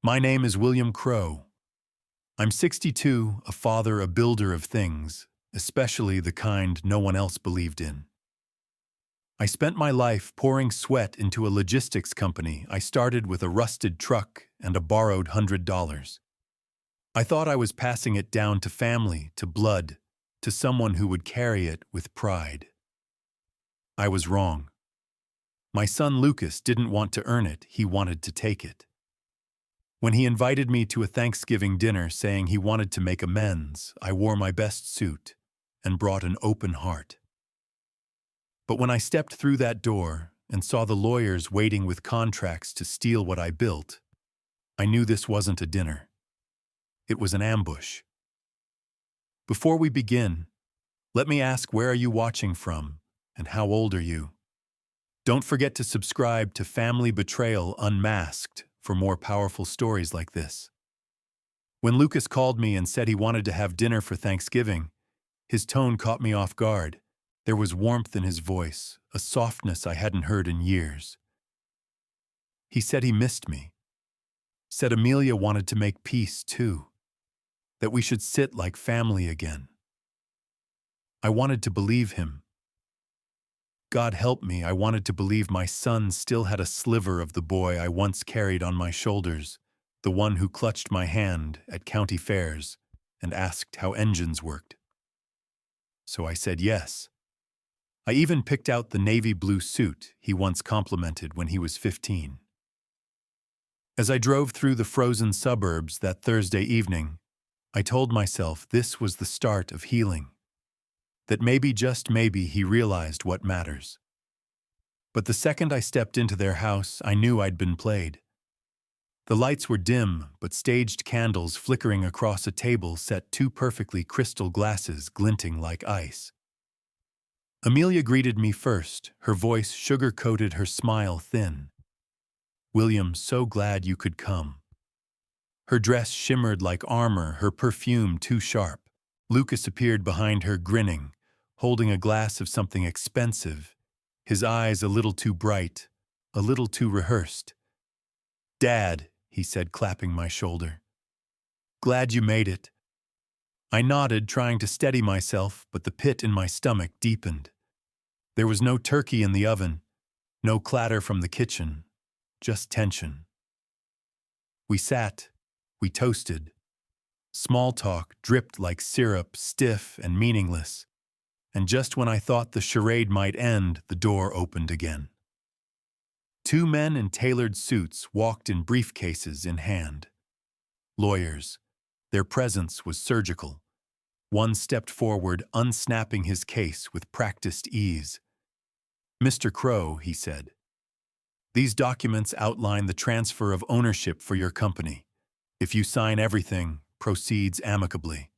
My name is William Crow. I'm 62, a father, a builder of things, especially the kind no one else believed in. I spent my life pouring sweat into a logistics company I started with a rusted truck and a borrowed $100. I thought I was passing it down to family, to blood, to someone who would carry it with pride. I was wrong. My son Lucas didn't want to earn it, he wanted to take it. When he invited me to a Thanksgiving dinner saying he wanted to make amends, I wore my best suit and brought an open heart. But when I stepped through that door and saw the lawyers waiting with contracts to steal what I built, I knew this wasn't a dinner. It was an ambush. Before we begin, let me ask, where are you watching from and how old are you? Don't forget to subscribe to Family Betrayal Unmasked for more powerful stories like this. When Lucas called me and said he wanted to have dinner for Thanksgiving, his tone caught me off guard. There was warmth in his voice, a softness I hadn't heard in years. He said he missed me. Said Amelia wanted to make peace too. That we should sit like family again. I wanted to believe him. God help me, I wanted to believe my son still had a sliver of the boy I once carried on my shoulders, the one who clutched my hand at county fairs and asked how engines worked. So I said yes. I even picked out the navy blue suit he once complimented when he was 15. As I drove through the frozen suburbs that Thursday evening, I told myself this was the start of healing. That maybe, just maybe, he realized what matters. But the second I stepped into their house, I knew I'd been played. The lights were dim, but staged candles flickering across a table set two perfectly crystal glasses glinting like ice. Amelia greeted me first, her voice sugar-coated, her smile thin. "William, so glad you could come." Her dress shimmered like armor, her perfume too sharp. Lucas appeared behind her, grinning, holding a glass of something expensive, his eyes a little too bright, a little too rehearsed. "Dad," he said, clapping my shoulder. "Glad you made it." I nodded, trying to steady myself, but the pit in my stomach deepened. There was no turkey in the oven, no clatter from the kitchen, just tension. We sat, we toasted. Small talk dripped like syrup, stiff and meaningless. And just when I thought the charade might end, the door opened again. Two men in tailored suits walked in briefcases in hand. Lawyers. Their presence was surgical. One stepped forward, unsnapping his case with practiced ease. "Mr. Crow," he said, "these documents outline the transfer of ownership for your company. If you sign everything, proceeds amicably."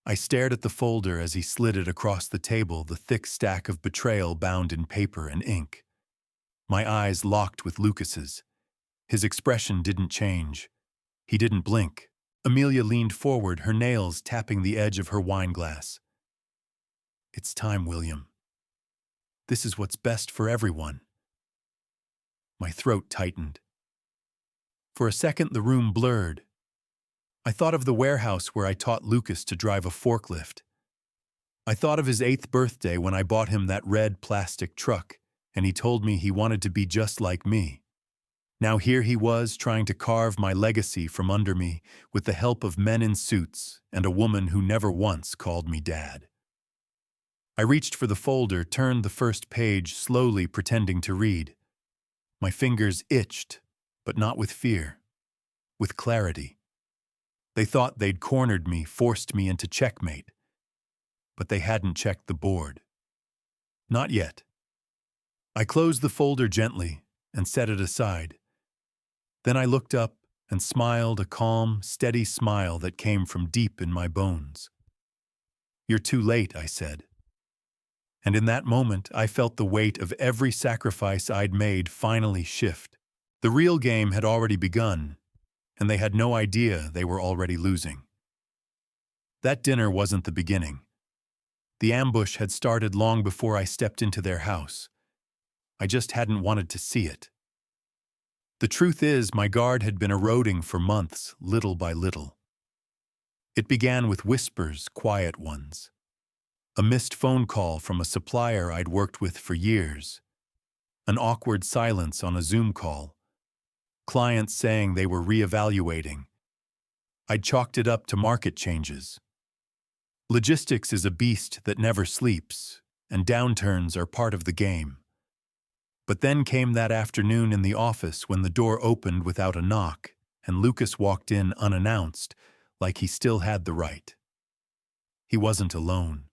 I stared at the folder as he slid it across the table, the thick stack of Betrayal bound in paper and ink. My eyes locked with Lucas's. His expression didn't change. He didn't blink. Amelia leaned forward, her nails tapping the edge of her wineglass. "It's time, William. This is what's best for everyone." My throat tightened. For a second, the room blurred. I thought of the warehouse where I taught Lucas to drive a forklift. I thought of his 8th birthday when I bought him that red plastic truck, and he told me he wanted to be just like me. Now here he was, trying to carve my legacy from under me with the help of men in suits and a woman who never once called me Dad. I reached for the folder, turned the first page slowly, pretending to read. My fingers itched, but not with fear, with clarity. They thought they'd cornered me, forced me into checkmate. But they hadn't checked the board. Not yet. I closed the folder gently and set it aside. Then I looked up and smiled, a calm, steady smile that came from deep in my bones. "You're too late," I said. And in that moment, I felt the weight of every sacrifice I'd made finally shift. The real game had already begun, and they had no idea they were already losing. That dinner wasn't the beginning. The ambush had started long before I stepped into their house. I just hadn't wanted to see it. The truth is, my guard had been eroding for months, little by little. It began with whispers, quiet ones. A missed phone call from a supplier I'd worked with for years. An awkward silence on a Zoom call. Clients saying they were reevaluating. I'd chalked it up to market changes. Logistics is a beast that never sleeps, and downturns are part of the game. But then came that afternoon in the office when the door opened without a knock, and Lucas walked in unannounced, like he still had the right. He wasn't alone.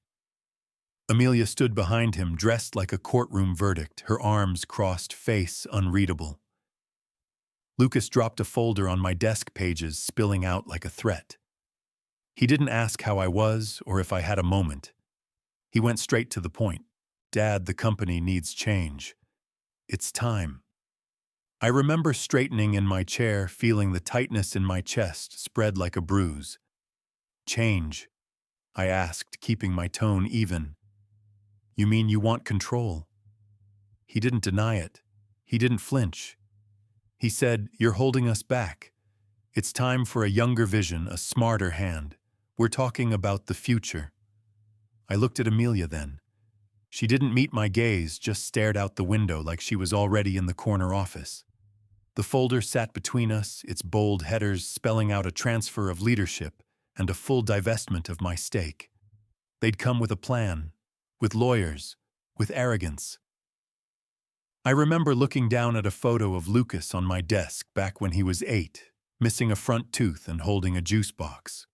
Amelia stood behind him, dressed like a courtroom verdict, her arms crossed, face unreadable. Lucas dropped a folder on my desk, pages spilling out like a threat. He didn't ask how I was or if I had a moment. He went straight to the point. "Dad, the company needs change. It's time." I remember straightening in my chair, feeling the tightness in my chest spread like a bruise. "Change?" I asked, keeping my tone even. "You mean you want control?" He didn't deny it. He didn't flinch. He said, "You're holding us back. It's time for a younger vision, a smarter hand. We're talking about the future." I looked at Amelia then. She didn't meet my gaze, just stared out the window like she was already in the corner office. The folder sat between us, its bold headers spelling out a transfer of leadership and a full divestment of my stake. They'd come with a plan, with lawyers, with arrogance. I remember looking down at a photo of Lucas on my desk back when he was 8, missing a front tooth and holding a juice box.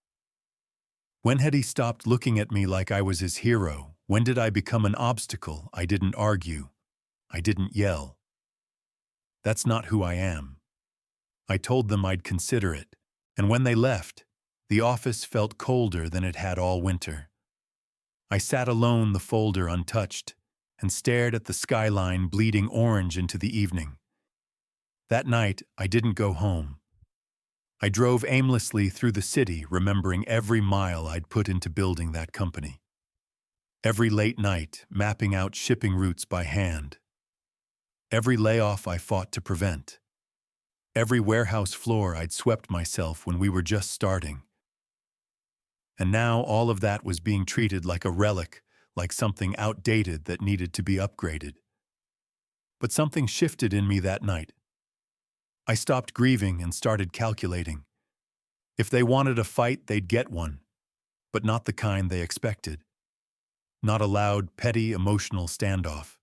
When had he stopped looking at me like I was his hero? When did I become an obstacle? I didn't argue. I didn't yell. That's not who I am. I told them I'd consider it, and when they left, the office felt colder than it had all winter. I sat alone, the folder untouched, and stared at the skyline bleeding orange into the evening. That night, I didn't go home. I drove aimlessly through the city, remembering every mile I'd put into building that company. Every late night, mapping out shipping routes by hand. Every layoff I fought to prevent. Every warehouse floor I'd swept myself when we were just starting. And now all of that was being treated like a relic, like something outdated that needed to be upgraded. But something shifted in me that night. I stopped grieving and started calculating. If they wanted a fight, they'd get one, but not the kind they expected. Not a loud, petty, emotional standoff.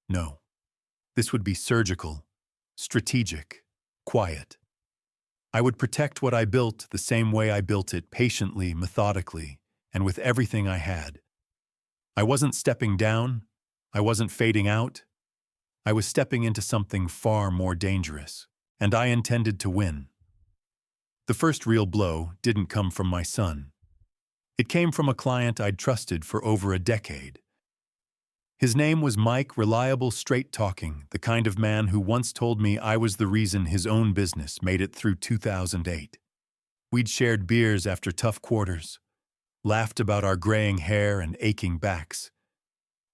No. This would be surgical, strategic, quiet. I would protect what I built the same way I built it, patiently, methodically, and with everything I had. I wasn't stepping down. I wasn't fading out. I was stepping into something far more dangerous, and I intended to win. The first real blow didn't come from my son. It came from a client I'd trusted for over a decade. His name was Mike, reliable, straight-talking, the kind of man who once told me I was the reason his own business made it through 2008. We'd shared beers after tough quarters, laughed about our graying hair and aching backs.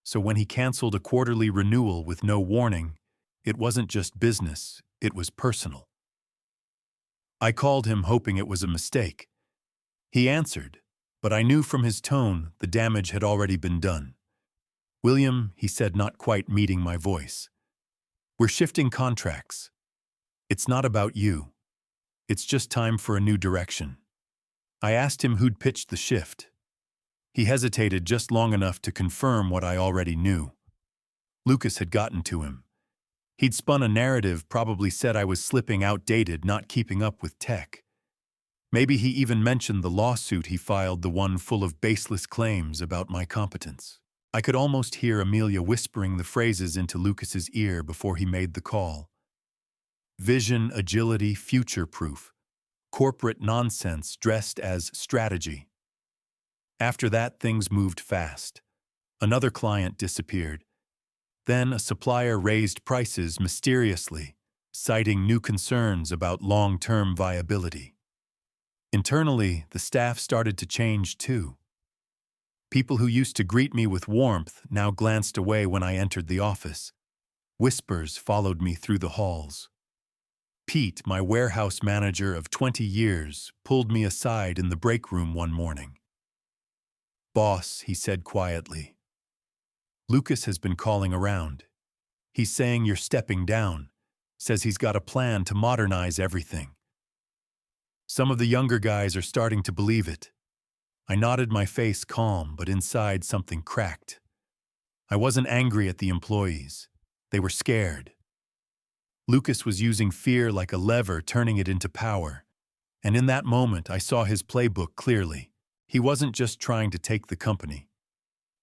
So when he canceled a quarterly renewal with no warning, it wasn't just business, it was personal. I called him hoping it was a mistake. He answered, but I knew from his tone the damage had already been done. "William," he said, not quite meeting my voice, "we're shifting contracts. It's not about you. It's just time for a new direction." I asked him who'd pitched the shift. He hesitated just long enough to confirm what I already knew. Lucas had gotten to him. He'd spun a narrative, probably said I was slipping, outdated, not keeping up with tech. Maybe he even mentioned the lawsuit he filed, the one full of baseless claims about my competence. I could almost hear Amelia whispering the phrases into Lucas's ear before he made the call. Vision, agility, future-proof. Corporate nonsense dressed as strategy. After that, things moved fast. Another client disappeared. Then a supplier raised prices mysteriously, citing new concerns about long-term viability. Internally, the staff started to change too. People who used to greet me with warmth now glanced away when I entered the office. Whispers followed me through the halls. Pete, my warehouse manager of 20 years, pulled me aside in the break room one morning. "Boss," he said quietly, "Lucas has been calling around. He's saying you're stepping down, says he's got a plan to modernize everything. Some of the younger guys are starting to believe it." I nodded, my face calm, but inside something cracked. I wasn't angry at the employees. They were scared. Lucas was using fear like a lever, turning it into power. And in that moment, I saw his playbook clearly. He wasn't just trying to take the company.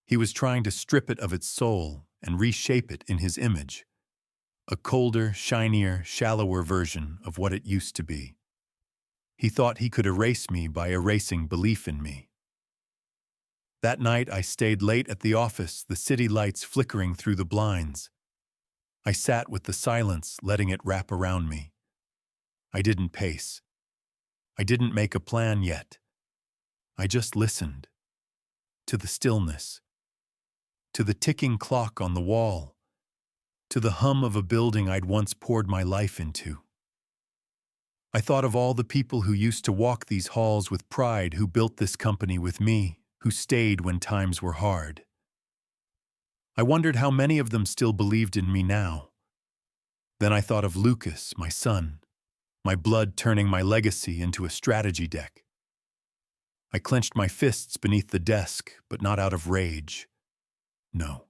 He was trying to strip it of its soul and reshape it in his image. A colder, shinier, shallower version of what it used to be. He thought he could erase me by erasing belief in me. That night, I stayed late at the office, the city lights flickering through the blinds. I sat with the silence, letting it wrap around me. I didn't pace. I didn't make a plan yet. I just listened. To the stillness. To the ticking clock on the wall. To the hum of a building I'd once poured my life into. I thought of all the people who used to walk these halls with pride, who built this company with me, who stayed when times were hard. I wondered how many of them still believed in me now. Then I thought of Lucas, my son, my blood turning my legacy into a strategy deck. I clenched my fists beneath the desk, but not out of rage. No.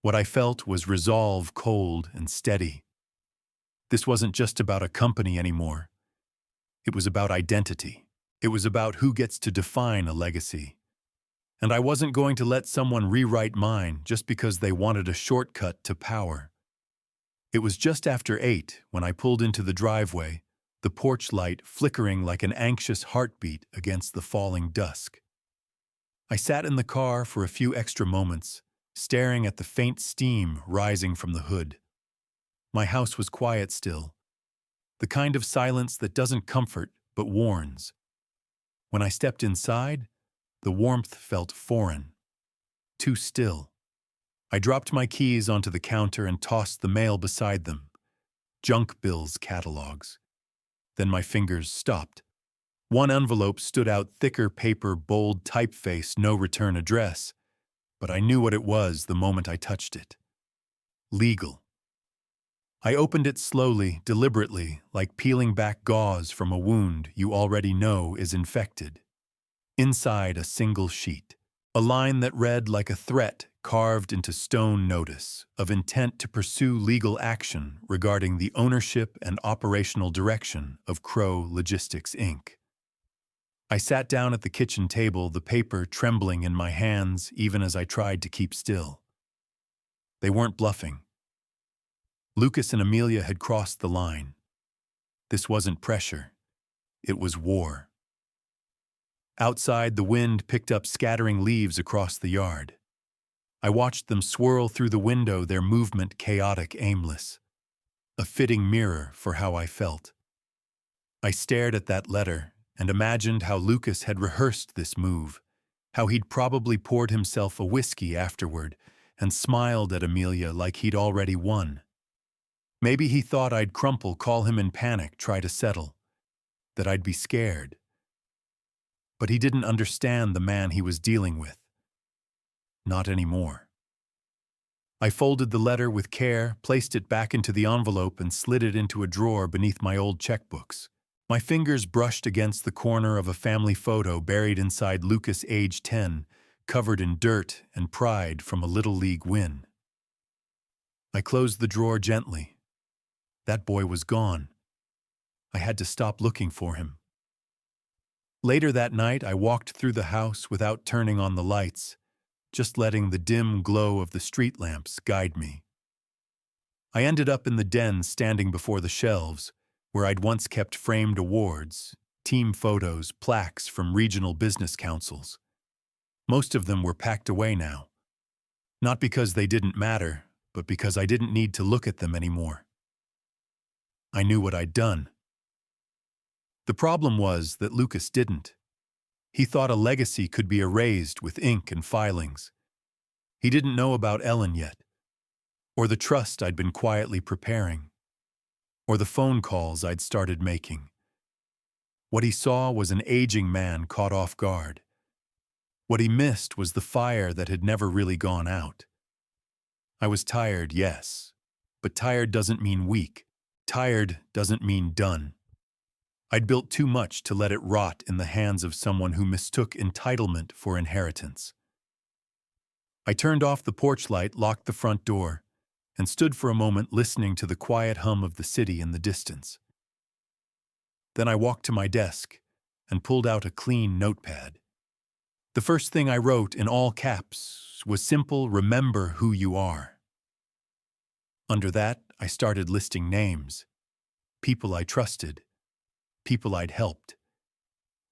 What I felt was resolve, cold and steady. This wasn't just about a company anymore. It was about identity. It was about who gets to define a legacy. And I wasn't going to let someone rewrite mine just because they wanted a shortcut to power. It was just after 8 when I pulled into the driveway, the porch light flickering like an anxious heartbeat against the falling dusk. I sat in the car for a few extra moments, staring at the faint steam rising from the hood. My house was quiet still, the kind of silence that doesn't comfort but warns. When I stepped inside, the warmth felt foreign, too still. I dropped my keys onto the counter and tossed the mail beside them. Junk bills catalogs. Then my fingers stopped. One envelope stood out, thicker paper, bold typeface, no return address. But I knew what it was the moment I touched it. Legal. I opened it slowly, deliberately, like peeling back gauze from a wound you already know is infected. Inside, a single sheet. A line that read like a threat carved into stone notice of intent to pursue legal action regarding the ownership and operational direction of Crow Logistics, Inc. I sat down at the kitchen table, the paper trembling in my hands even as I tried to keep still. They weren't bluffing. Lucas and Amelia had crossed the line. This wasn't pressure. It was war. Outside, the wind picked up scattering leaves across the yard. I watched them swirl through the window, their movement chaotic, aimless. A fitting mirror for how I felt. I stared at that letter and imagined how Lucas had rehearsed this move, how he'd probably poured himself a whiskey afterward and smiled at Amelia like he'd already won. Maybe he thought I'd crumple, call him in panic, try to settle, that I'd be scared. But he didn't understand the man he was dealing with. Not anymore. I folded the letter with care, placed it back into the envelope, and slid it into a drawer beneath my old checkbooks. My fingers brushed against the corner of a family photo buried inside Lucas, age 10, covered in dirt and pride from a Little League win. I closed the drawer gently. That boy was gone. I had to stop looking for him. Later that night, I walked through the house without turning on the lights, just letting the dim glow of the street lamps guide me. I ended up in the den, standing before the shelves, where I'd once kept framed awards, team photos, plaques from regional business councils. Most of them were packed away now. Not because they didn't matter, but because I didn't need to look at them anymore. I knew what I'd done. The problem was that Lucas didn't. He thought a legacy could be erased with ink and filings. He didn't know about Ellen yet, or the trust I'd been quietly preparing, or the phone calls I'd started making. What he saw was an aging man caught off guard. What he missed was the fire that had never really gone out. I was tired, yes, but tired doesn't mean weak. Tired doesn't mean done. I'd built too much to let it rot in the hands of someone who mistook entitlement for inheritance. I turned off the porch light, locked the front door, and stood for a moment listening to the quiet hum of the city in the distance. Then I walked to my desk and pulled out a clean notepad. The first thing I wrote in all caps was simple, "Remember who you are." Under that, I started listing names, people I trusted, people I'd helped,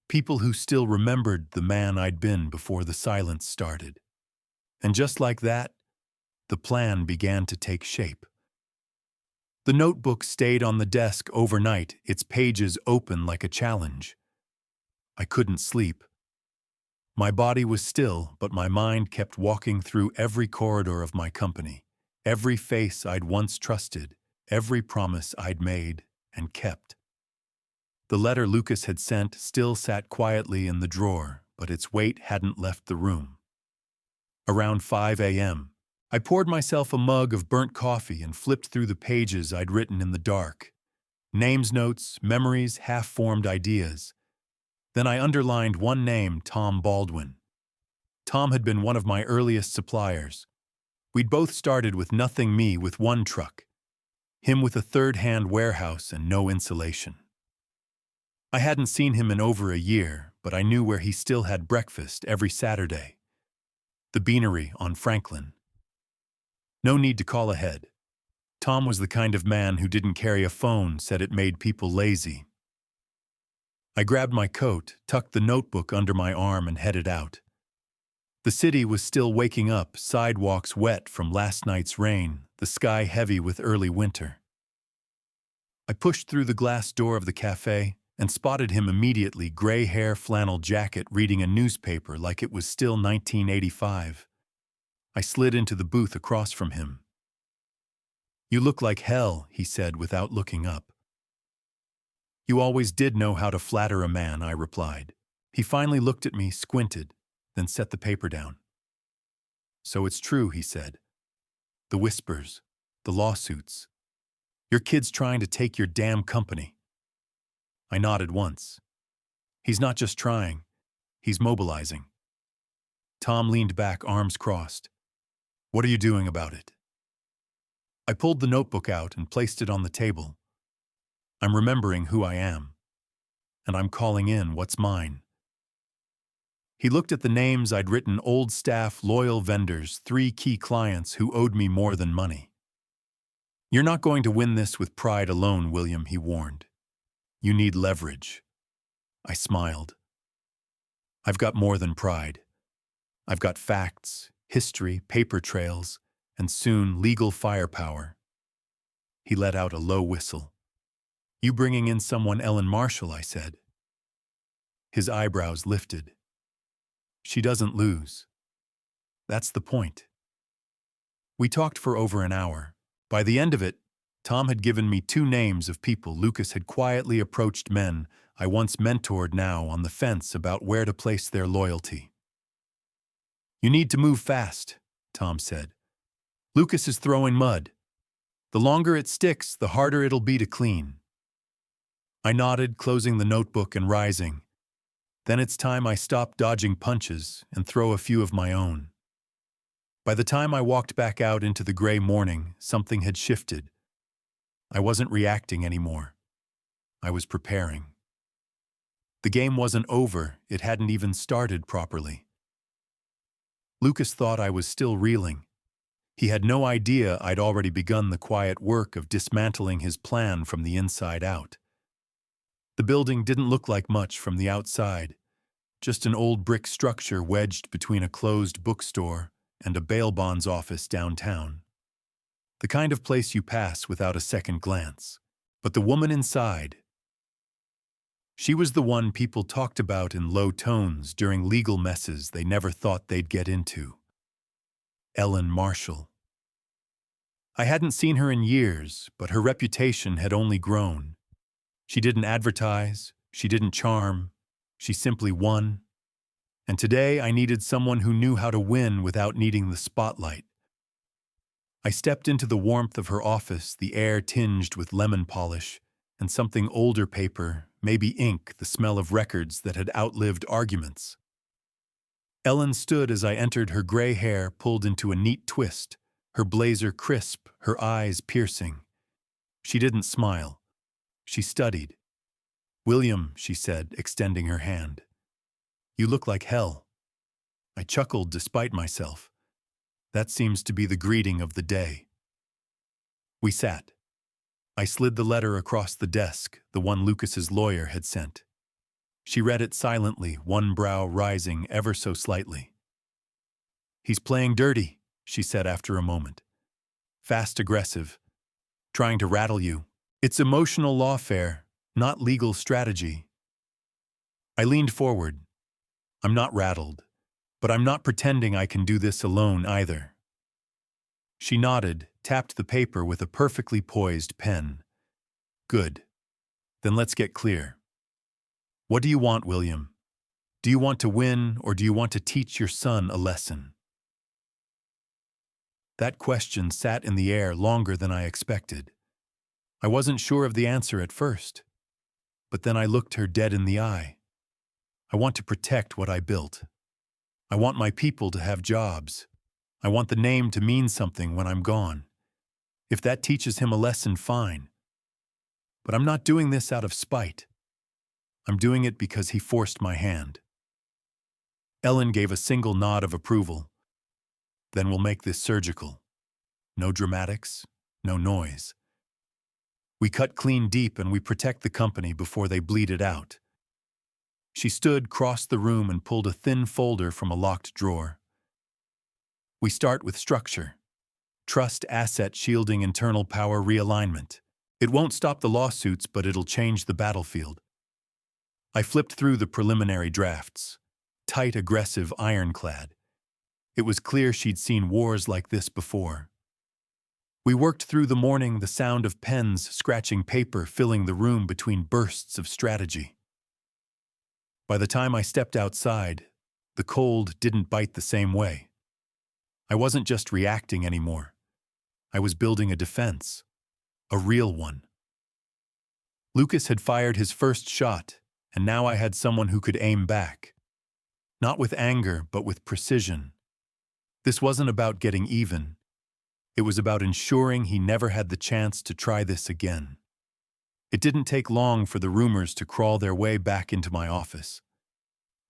people who still remembered the man I'd been before the silence started. And just like that, the plan began to take shape. The notebook stayed on the desk overnight, its pages open like a challenge. I couldn't sleep. My body was still, but my mind kept walking through every corridor of my company, every face I'd once trusted, every promise I'd made and kept. The letter Lucas had sent still sat quietly in the drawer, but its weight hadn't left the room. Around 5 a.m., I poured myself a mug of burnt coffee and flipped through the pages I'd written in the dark. Names, notes, memories, half-formed ideas. Then I underlined one name, Tom Baldwin. Tom had been one of my earliest suppliers. We'd both started with nothing, me with one truck, him with a third-hand warehouse and no insulation. I hadn't seen him in over a year, but I knew where he still had breakfast every Saturday. The Beanery on Franklin. No need to call ahead. Tom was the kind of man who didn't carry a phone, said it made people lazy. I grabbed my coat, tucked the notebook under my arm and headed out. The city was still waking up, sidewalks wet from last night's rain, the sky heavy with early winter. I pushed through the glass door of the cafe and spotted him immediately, gray hair, flannel jacket, reading a newspaper like it was still 1985. I slid into the booth across from him. "You look like hell," he said without looking up. "You always did know how to flatter a man," I replied. He finally looked at me, squinted, then set the paper down. "So it's true," he said. "The whispers, the lawsuits. Your kid's trying to take your damn company." I nodded once. "He's not just trying, he's mobilizing." Tom leaned back, arms crossed. "What are you doing about it?" I pulled the notebook out and placed it on the table. "I'm remembering who I am, and I'm calling in what's mine." He looked at the names I'd written: old staff, loyal vendors, 3 key clients who owed me more than money. "You're not going to win this with pride alone, William," he warned. "You need leverage." I smiled. "I've got more than pride. I've got facts, history, paper trails, and soon legal firepower." He let out a low whistle. "You bringing in someone, Ellen Marshall?" I said. His eyebrows lifted. "She doesn't lose. That's the point." We talked for over an hour. By the end of it, Tom had given me 2 names of people Lucas had quietly approached, men I once mentored, now on the fence about where to place their loyalty. "You need to move fast," Tom said. "Lucas is throwing mud. The longer it sticks, the harder it'll be to clean." I nodded, closing the notebook and rising. Then it's time I stopped dodging punches and throw a few of my own. By the time I walked back out into the gray morning, something had shifted. I wasn't reacting anymore. I was preparing. The game wasn't over, it hadn't even started properly. Lucas thought I was still reeling. He had no idea I'd already begun the quiet work of dismantling his plan from the inside out. The building didn't look like much from the outside, just an old brick structure wedged between a closed bookstore and a bail bonds office downtown. The kind of place you pass without a second glance. But the woman inside, she was the one people talked about in low tones during legal messes they never thought they'd get into. Ellen Marshall. I hadn't seen her in years, but her reputation had only grown. She didn't advertise, she didn't charm, she simply won. And today I needed someone who knew how to win without needing the spotlight. I stepped into the warmth of her office, the air tinged with lemon polish, and something older paper, maybe ink, the smell of records that had outlived arguments. Ellen stood as I entered, her gray hair pulled into a neat twist, her blazer crisp, her eyes piercing. She didn't smile. She studied. "William," she said, extending her hand. "You look like hell." I chuckled despite myself. That seems to be the greeting of the day. We sat. I slid the letter across the desk, the one Lucas's lawyer had sent. She read it silently, one brow rising ever so slightly. "He's playing dirty," she said after a moment. "Fast aggressive. Trying to rattle you. It's emotional lawfare, not legal strategy." I leaned forward. "I'm not rattled, but I'm not pretending I can do this alone either." She nodded, tapped the paper with a perfectly poised pen. "Good. Then let's get clear. What do you want, William? Do you want to win, or do you want to teach your son a lesson?" That question sat in the air longer than I expected. I wasn't sure of the answer at first, but then I looked her dead in the eye. I want to protect what I built. I want my people to have jobs. I want the name to mean something when I'm gone. If that teaches him a lesson, fine. But I'm not doing this out of spite. I'm doing it because he forced my hand. Ellen gave a single nod of approval. "Then we'll make this surgical. No dramatics, no noise. We cut clean deep and we protect the company before they bleed it out." She stood, crossed the room, and pulled a thin folder from a locked drawer. "We start with structure. Trust, asset shielding, internal power realignment. It won't stop the lawsuits, but it'll change the battlefield." I flipped through the preliminary drafts. Tight, aggressive, ironclad. It was clear she'd seen wars like this before. We worked through the morning, the sound of pens scratching paper filling the room between bursts of strategy. By the time I stepped outside, the cold didn't bite the same way. I wasn't just reacting anymore. I was building a defense. A real one. Lucas had fired his first shot, and now I had someone who could aim back. Not with anger, but with precision. This wasn't about getting even. It was about ensuring he never had the chance to try this again. It didn't take long for the rumors to crawl their way back into my office.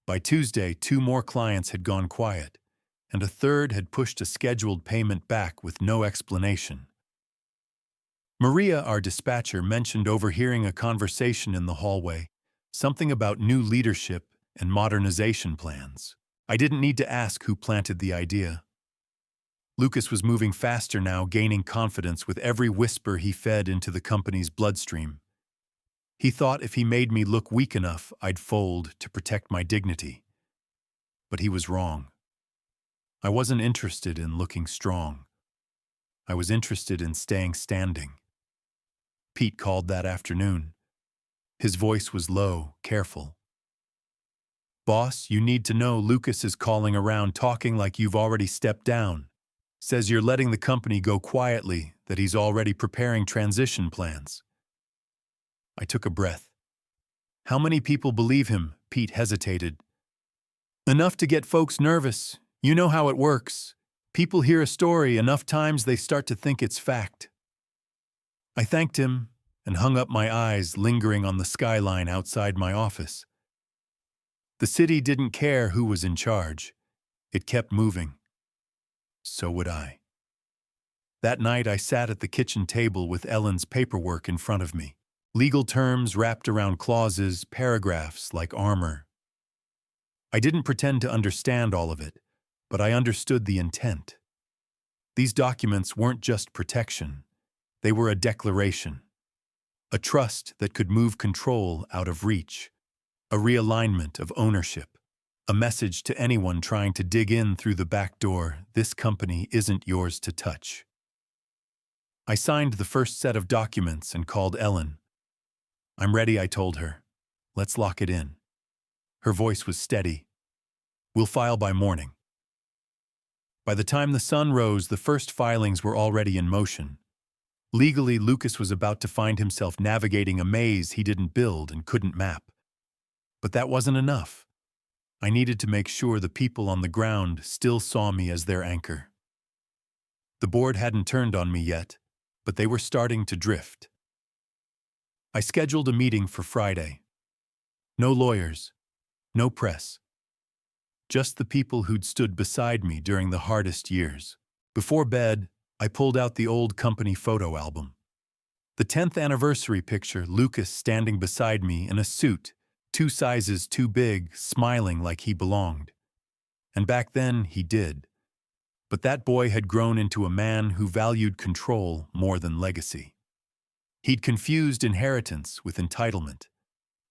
By Tuesday, 2 more clients had gone quiet, and a third had pushed a scheduled payment back with no explanation. Maria, our dispatcher, mentioned overhearing a conversation in the hallway, something about new leadership and modernization plans. I didn't need to ask who planted the idea. Lucas was moving faster now, gaining confidence with every whisper he fed into the company's bloodstream. He thought if he made me look weak enough, I'd fold to protect my dignity. But he was wrong. I wasn't interested in looking strong. I was interested in staying standing. Pete called that afternoon. His voice was low, careful. "Boss, you need to know Lucas is calling around talking like you've already stepped down. Says you're letting the company go quietly, that he's already preparing transition plans." I took a breath. "How many people believe him?" Pete hesitated. "Enough to get folks nervous. You know how it works. People hear a story enough times they start to think it's fact." I thanked him and hung up my eyes, lingering on the skyline outside my office. The city didn't care who was in charge. It kept moving. So would I. That night I sat at the kitchen table with Ellen's paperwork in front of me. Legal terms wrapped around clauses, paragraphs like armor. I didn't pretend to understand all of it, but I understood the intent. These documents weren't just protection. They were a declaration. A trust that could move control out of reach. A realignment of ownership. A message to anyone trying to dig in through the back door: this company isn't yours to touch. I signed the first set of documents and called Ellen. "I'm ready," I told her. "Let's lock it in." Her voice was steady. "We'll file by morning." By the time the sun rose, the first filings were already in motion. Legally, Lucas was about to find himself navigating a maze he didn't build and couldn't map. But that wasn't enough. I needed to make sure the people on the ground still saw me as their anchor. The board hadn't turned on me yet, but they were starting to drift. I scheduled a meeting for Friday. No lawyers, no press. Just the people who'd stood beside me during the hardest years. Before bed, I pulled out the old company photo album. The 10th anniversary picture, Lucas standing beside me in a suit, 2 sizes too big, smiling like he belonged. And back then, he did. But that boy had grown into a man who valued control more than legacy. He'd confused inheritance with entitlement,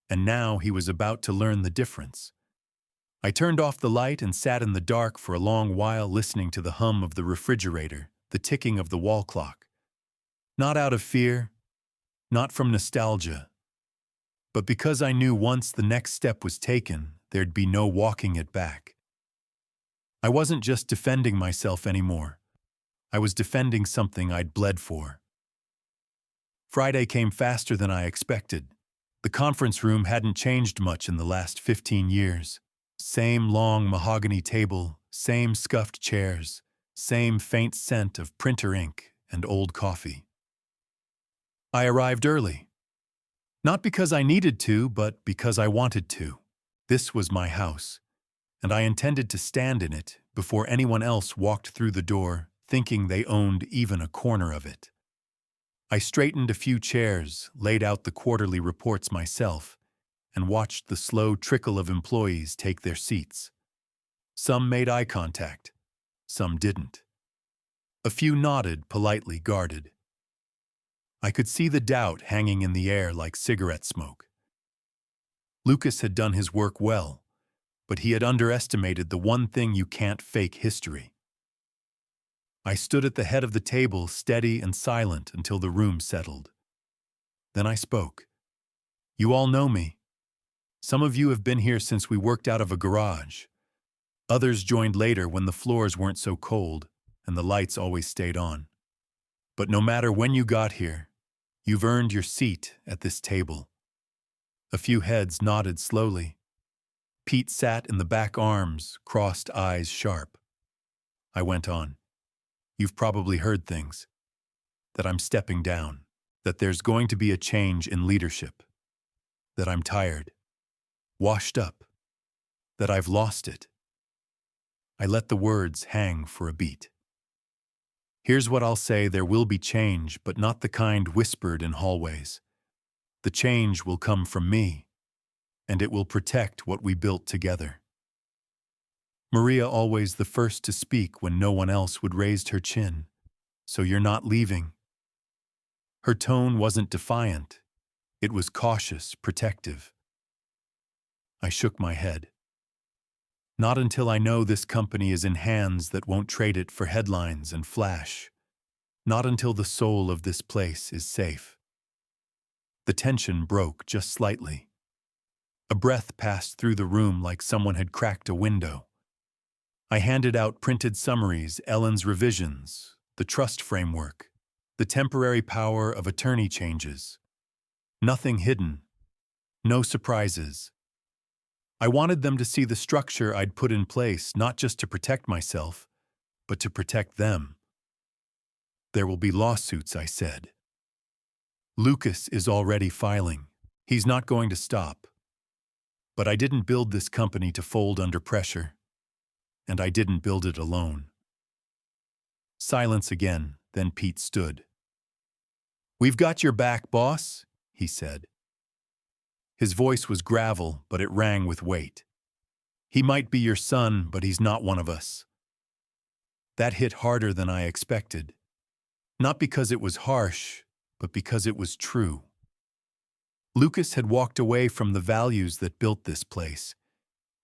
and now he was about to learn the difference. I turned off the light and sat in the dark for a long while, listening to the hum of the refrigerator, the ticking of the wall clock. Not out of fear, not from nostalgia, but because I knew once the next step was taken, there'd be no walking it back. I wasn't just defending myself anymore. I was defending something I'd bled for. Friday came faster than I expected. The conference room hadn't changed much in the last 15 years. Same long mahogany table, same scuffed chairs, same faint scent of printer ink and old coffee. I arrived early. Not because I needed to, but because I wanted to. This was my house, and I intended to stand in it before anyone else walked through the door, thinking they owned even a corner of it. I straightened a few chairs, laid out the quarterly reports myself, and watched the slow trickle of employees take their seats. Some made eye contact, some didn't. A few nodded, politely guarded. I could see the doubt hanging in the air like cigarette smoke. Lucas had done his work well, but he had underestimated the one thing you can't fake: history. I stood at the head of the table, steady and silent, until the room settled. Then I spoke. "You all know me. Some of you have been here since we worked out of a garage. Others joined later when the floors weren't so cold and the lights always stayed on. But no matter when you got here, you've earned your seat at this table." A few heads nodded slowly. Pete sat in the back, arms crossed, eyes sharp. I went on. "You've probably heard things. That I'm stepping down. That there's going to be a change in leadership. That I'm tired. Washed up. That I've lost it." I let the words hang for a beat. "Here's what I'll say: there will be change, but not the kind whispered in hallways. The change will come from me, and it will protect what we built together." Maria, always the first to speak when no one else would, raise her chin. "So you're not leaving?" Her tone wasn't defiant. It was cautious, protective. I shook my head. "Not until I know this company is in hands that won't trade it for headlines and flash. Not until the soul of this place is safe." The tension broke just slightly. A breath passed through the room like someone had cracked a window. I handed out printed summaries, Ellen's revisions, the trust framework, the temporary power of attorney changes. Nothing hidden. No surprises. I wanted them to see the structure I'd put in place, not just to protect myself, but to protect them. "There will be lawsuits," I said. "Lucas is already filing. He's not going to stop. But I didn't build this company to fold under pressure. And I didn't build it alone." Silence again, then Pete stood. "We've got your back, boss," he said. His voice was gravel, but it rang with weight. "He might be your son, but he's not one of us." That hit harder than I expected. Not because it was harsh, but because it was true. Lucas had walked away from the values that built this place,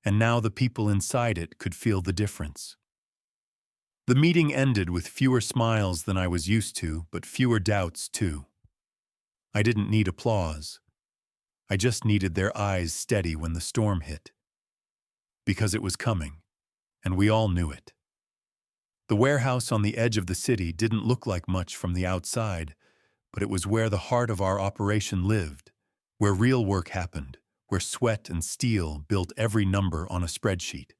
and now the people inside it could feel the difference. The meeting ended with fewer smiles than I was used to, but fewer doubts, too. I didn't need applause. I just needed their eyes steady when the storm hit. Because it was coming, and we all knew it. The warehouse on the edge of the city didn't look like much from the outside, but it was where the heart of our operation lived, where real work happened, where sweat and steel built every number on a spreadsheet.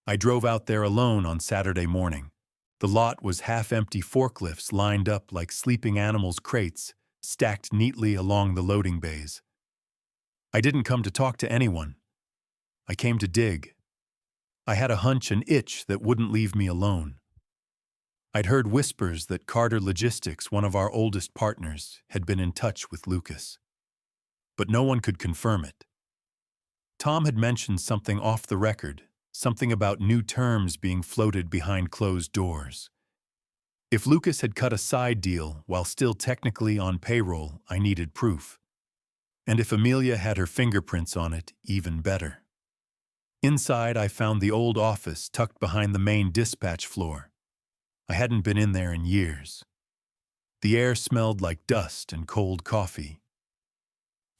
I drove out there alone on Saturday morning. The lot was half-empty forklifts lined up like sleeping animals' crates, stacked neatly along the loading bays. I didn't come to talk to anyone. I came to dig. I had a hunch, an itch that wouldn't leave me alone. I'd heard whispers that Carter Logistics, one of our oldest partners, had been in touch with Lucas. But no one could confirm it. Tom had mentioned something off the record, something about new terms being floated behind closed doors. If Lucas had cut a side deal while still technically on payroll, I needed proof. And if Amelia had her fingerprints on it, even better. Inside, I found the old office tucked behind the main dispatch floor. I hadn't been in there in years. The air smelled like dust and cold coffee.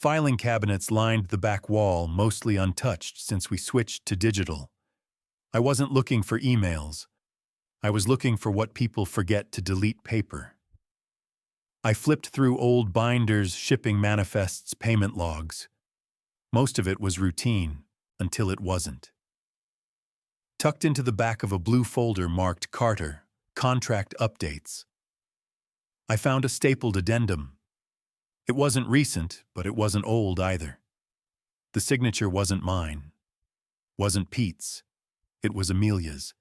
Filing cabinets lined the back wall, mostly untouched since we switched to digital. I wasn't looking for emails. I was looking for what people forget to delete: paper. I flipped through old binders, shipping manifests, payment logs. Most of it was routine, until it wasn't. Tucked into the back of a blue folder marked Carter, Contract Updates, I found a stapled addendum. It wasn't recent, but it wasn't old either. The signature wasn't mine, wasn't Pete's. It was Amelia's.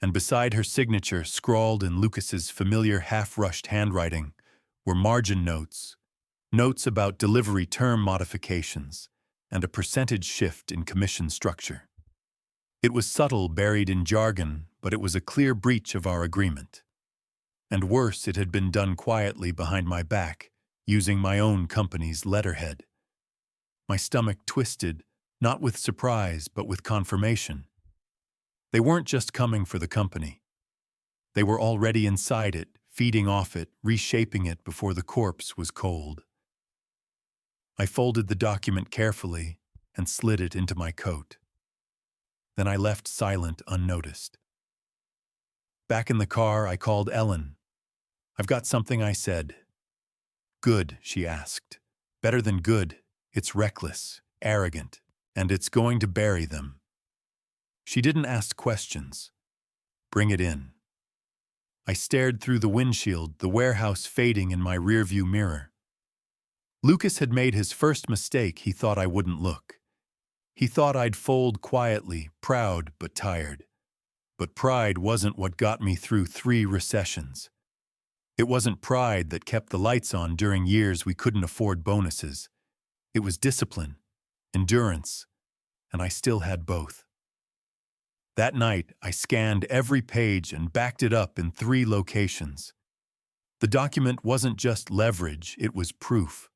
And beside her signature, scrawled in Lucas's familiar half-rushed handwriting, were margin notes, notes about delivery term modifications, and a percentage shift in commission structure. It was subtle, buried in jargon, but it was a clear breach of our agreement. And worse, it had been done quietly behind my back, using my own company's letterhead. My stomach twisted, not with surprise, but with confirmation. They weren't just coming for the company. They were already inside it, feeding off it, reshaping it before the corpse was cold. I folded the document carefully and slid it into my coat. Then I left silent, unnoticed. Back in the car, I called Ellen. "I've got something," I said. "Good," she asked. "Better than good. It's reckless, arrogant, and it's going to bury them." She didn't ask questions. "Bring it in." I stared through the windshield, the warehouse fading in my rearview mirror. Lucas had made his first mistake. He thought I wouldn't look. He thought I'd fold quietly, proud but tired. But pride wasn't what got me through 3 recessions. It wasn't pride that kept the lights on during years we couldn't afford bonuses. It was discipline, endurance, and I still had both. That night, I scanned every page and backed it up in 3 locations. The document wasn't just leverage, it was proof.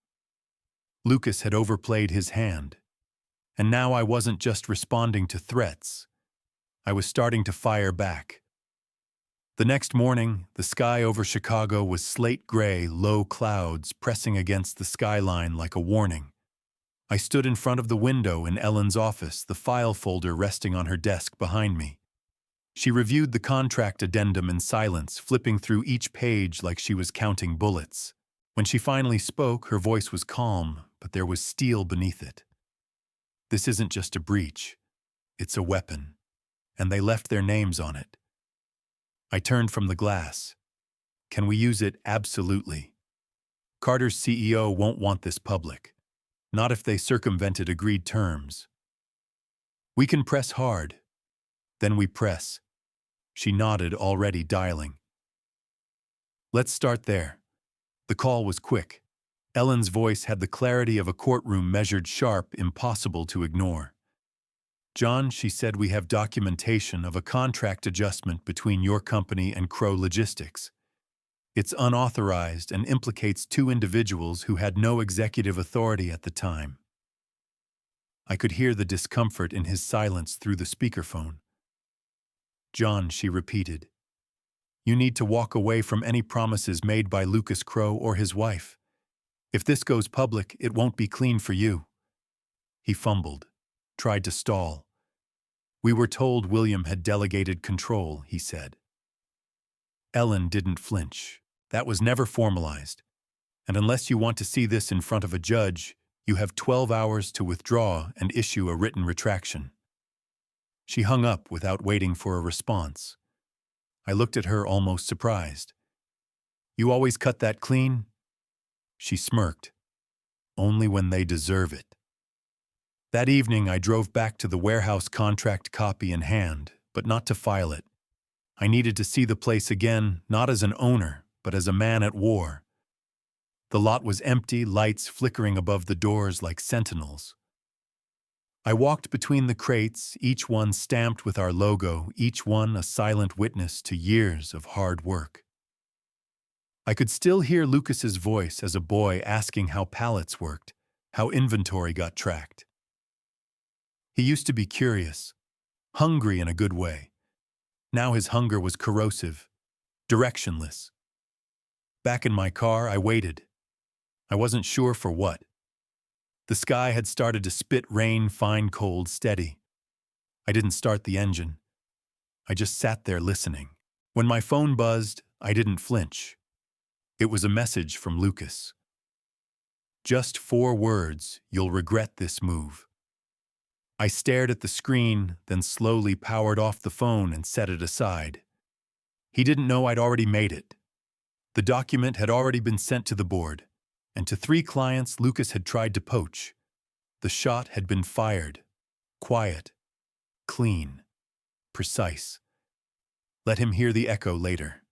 Lucas had overplayed his hand. And now I wasn't just responding to threats. I was starting to fire back. The next morning, the sky over Chicago was slate gray, low clouds pressing against the skyline like a warning. I stood in front of the window in Ellen's office, the file folder resting on her desk behind me. She reviewed the contract addendum in silence, flipping through each page like she was counting bullets. When she finally spoke, her voice was calm, but there was steel beneath it. "This isn't just a breach. It's a weapon. And they left their names on it." I turned from the glass. "Can we use it?" "Absolutely. Carter's CEO won't want this public. Not if they circumvented agreed terms. We can press hard." "Then we press." She nodded, already dialing. "Let's start there." The call was quick. Ellen's voice had the clarity of a courtroom, measured sharp, impossible to ignore. "John," she said, "we have documentation of a contract adjustment between your company and Crow Logistics. It's unauthorized and implicates 2 individuals who had no executive authority at the time." I could hear the discomfort in his silence through the speakerphone. John, she repeated. You need to walk away from any promises made by Lucas Crow or his wife. If this goes public, it won't be clean for you. He fumbled, tried to stall. We were told William had delegated control, he said. Ellen didn't flinch. That was never formalized. And unless you want to see this in front of a judge, you have 12 hours to withdraw and issue a written retraction. She hung up without waiting for a response. I looked at her almost surprised. You always cut that clean? She smirked. Only when they deserve it. That evening I drove back to the warehouse contract copy in hand, but not to file it. I needed to see the place again, not as an owner, but as a man at war. The lot was empty, lights flickering above the doors like sentinels. I walked between the crates, each one stamped with our logo, each one a silent witness to years of hard work. I could still hear Lucas's voice as a boy asking how pallets worked, how inventory got tracked. He used to be curious, hungry in a good way. Now his hunger was corrosive, directionless. Back in my car, I waited. I wasn't sure for what. The sky had started to spit rain, fine, cold, steady. I didn't start the engine. I just sat there listening. When my phone buzzed, I didn't flinch. It was a message from Lucas. Just 4 words, you'll regret this move. I stared at the screen, then slowly powered off the phone and set it aside. He didn't know I'd already made it. The document had already been sent to the board, and to 3 clients Lucas had tried to poach. The shot had been fired. Quiet, clean, precise. Let him hear the echo later.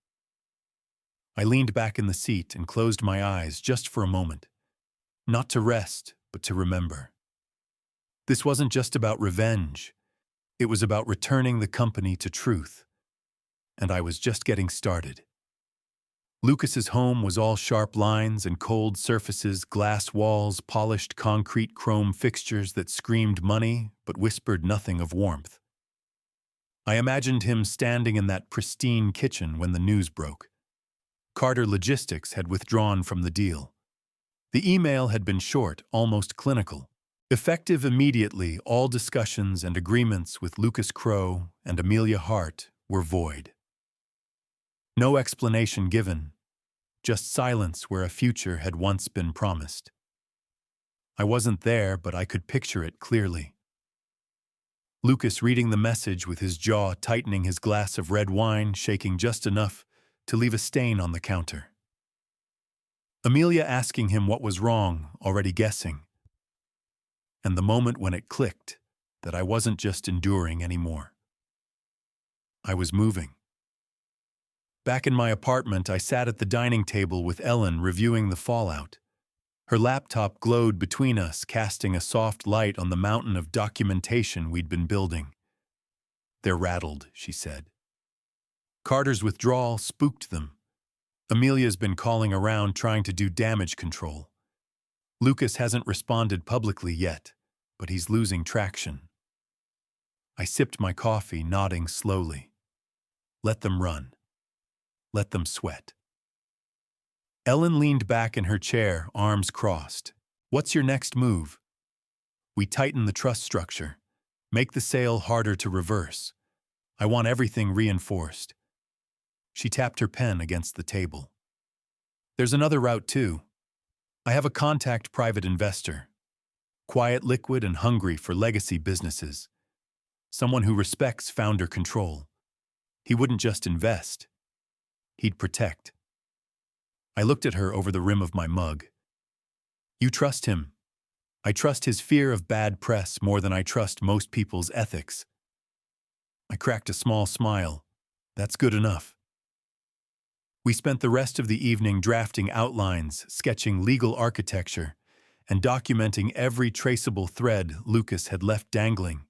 I leaned back in the seat and closed my eyes just for a moment. Not to rest, but to remember. This wasn't just about revenge. It was about returning the company to truth. And I was just getting started. Lucas's home was all sharp lines and cold surfaces, glass walls, polished concrete chrome fixtures that screamed money but whispered nothing of warmth. I imagined him standing in that pristine kitchen when the news broke. Carter Logistics had withdrawn from the deal. The email had been short, almost clinical. Effective immediately, all discussions and agreements with Lucas Crow and Amelia Hart were void. No explanation given, just silence where a future had once been promised. I wasn't there, but I could picture it clearly. Lucas reading the message with his jaw tightening, his glass of red wine shaking just enough to leave a stain on the counter. Amelia asking him what was wrong, already guessing. And the moment when it clicked that I wasn't just enduring anymore. I was moving. Back in my apartment, I sat at the dining table with Ellen reviewing the fallout. Her laptop glowed between us, casting a soft light on the mountain of documentation we'd been building. They're rattled, she said. Carter's withdrawal spooked them. Amelia's been calling around trying to do damage control. Lucas hasn't responded publicly yet, but he's losing traction. I sipped my coffee, nodding slowly. Let them run. Let them sweat. Ellen leaned back in her chair, arms crossed. What's your next move? We tighten the trust structure. Make the sale harder to reverse. I want everything reinforced. She tapped her pen against the table. There's another route too. I have a contact private investor. Quiet, liquid, and hungry for legacy businesses. Someone who respects founder control. He wouldn't just invest. He'd protect. I looked at her over the rim of my mug. You trust him. I trust his fear of bad press more than I trust most people's ethics. I cracked a small smile. That's good enough. We spent the rest of the evening drafting outlines, sketching legal architecture, and documenting every traceable thread Lucas had left dangling.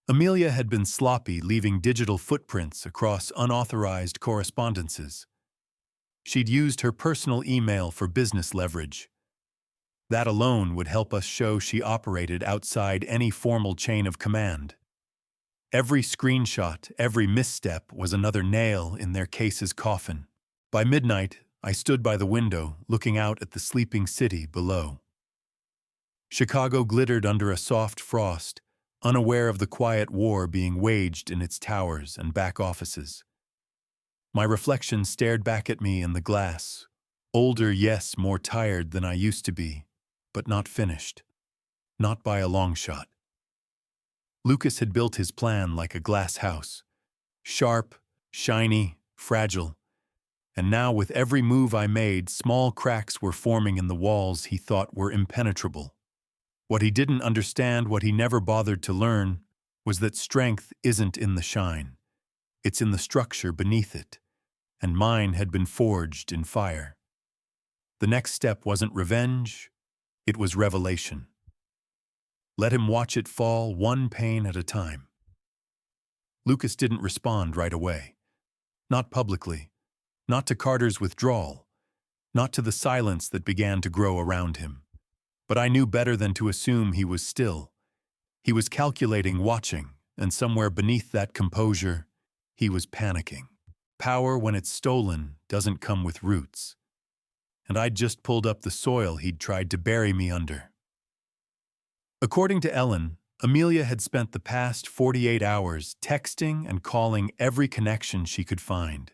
Amelia had been sloppy, leaving digital footprints across unauthorized correspondences. She'd used her personal email for business leverage. That alone would help us show she operated outside any formal chain of command. Every screenshot, every misstep was another nail in their case's coffin. By midnight, I stood by the window, looking out at the sleeping city below. Chicago glittered under a soft frost, unaware of the quiet war being waged in its towers and back offices. My reflection stared back at me in the glass. Older, yes, more tired than I used to be, but not finished. Not by a long shot. Lucas had built his plan like a glass house. Sharp, shiny, fragile. And now with every move I made, small cracks were forming in the walls he thought were impenetrable. What he didn't understand, what he never bothered to learn, was that strength isn't in the shine. It's in the structure beneath it. And mine had been forged in fire. The next step wasn't revenge, it was revelation. Let him watch it fall one pane at a time. Lucas didn't respond right away. Not publicly. Not to Carter's withdrawal. Not to the silence that began to grow around him. But I knew better than to assume he was still. He was calculating, watching, and somewhere beneath that composure, he was panicking. Power, when it's stolen, doesn't come with roots. And I'd just pulled up the soil he'd tried to bury me under. According to Ellen, Amelia had spent the past 48 hours texting and calling every connection she could find.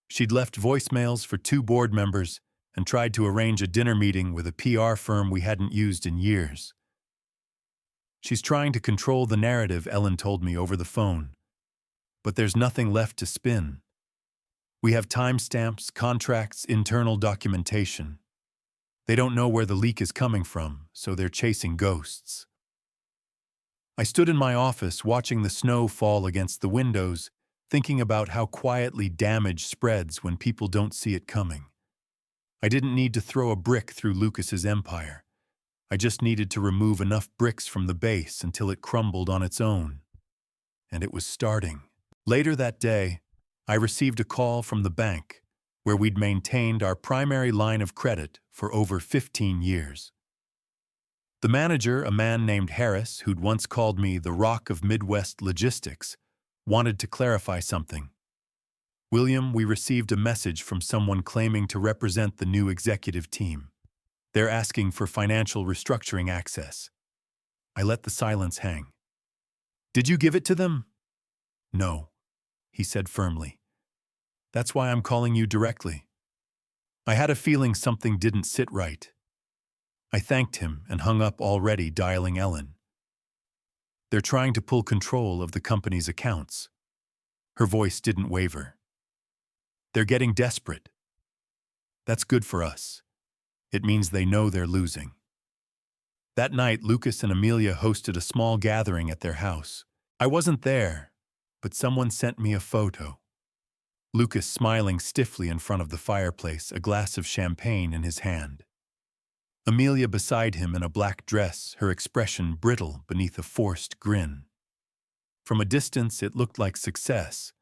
She'd left voicemails for 2 board members and tried to arrange a dinner meeting with a PR firm we hadn't used in years. She's trying to control the narrative, Ellen told me over the phone. But there's nothing left to spin. We have timestamps, contracts, internal documentation. They don't know where the leak is coming from, so they're chasing ghosts. I stood in my office watching the snow fall against the windows, thinking about how quietly damage spreads when people don't see it coming. I didn't need to throw a brick through Lucas's empire. I just needed to remove enough bricks from the base until it crumbled on its own. And it was starting. Later that day, I received a call from the bank, where we'd maintained our primary line of credit for over 15 years. The manager, a man named Harris, who'd once called me the Rock of Midwest Logistics, wanted to clarify something. William, we received a message from someone claiming to represent the new executive team. They're asking for financial restructuring access. I let the silence hang. Did you give it to them? No, he said firmly. That's why I'm calling you directly. I had a feeling something didn't sit right. I thanked him and hung up, already dialing Ellen. They're trying to pull control of the company's accounts. Her voice didn't waver. They're getting desperate. That's good for us. It means they know they're losing. That night, Lucas and Amelia hosted a small gathering at their house. I wasn't there, but someone sent me a photo. Lucas smiling stiffly in front of the fireplace, a glass of champagne in his hand. Amelia beside him in a black dress, her expression brittle beneath a forced grin. From a distance, it looked like success.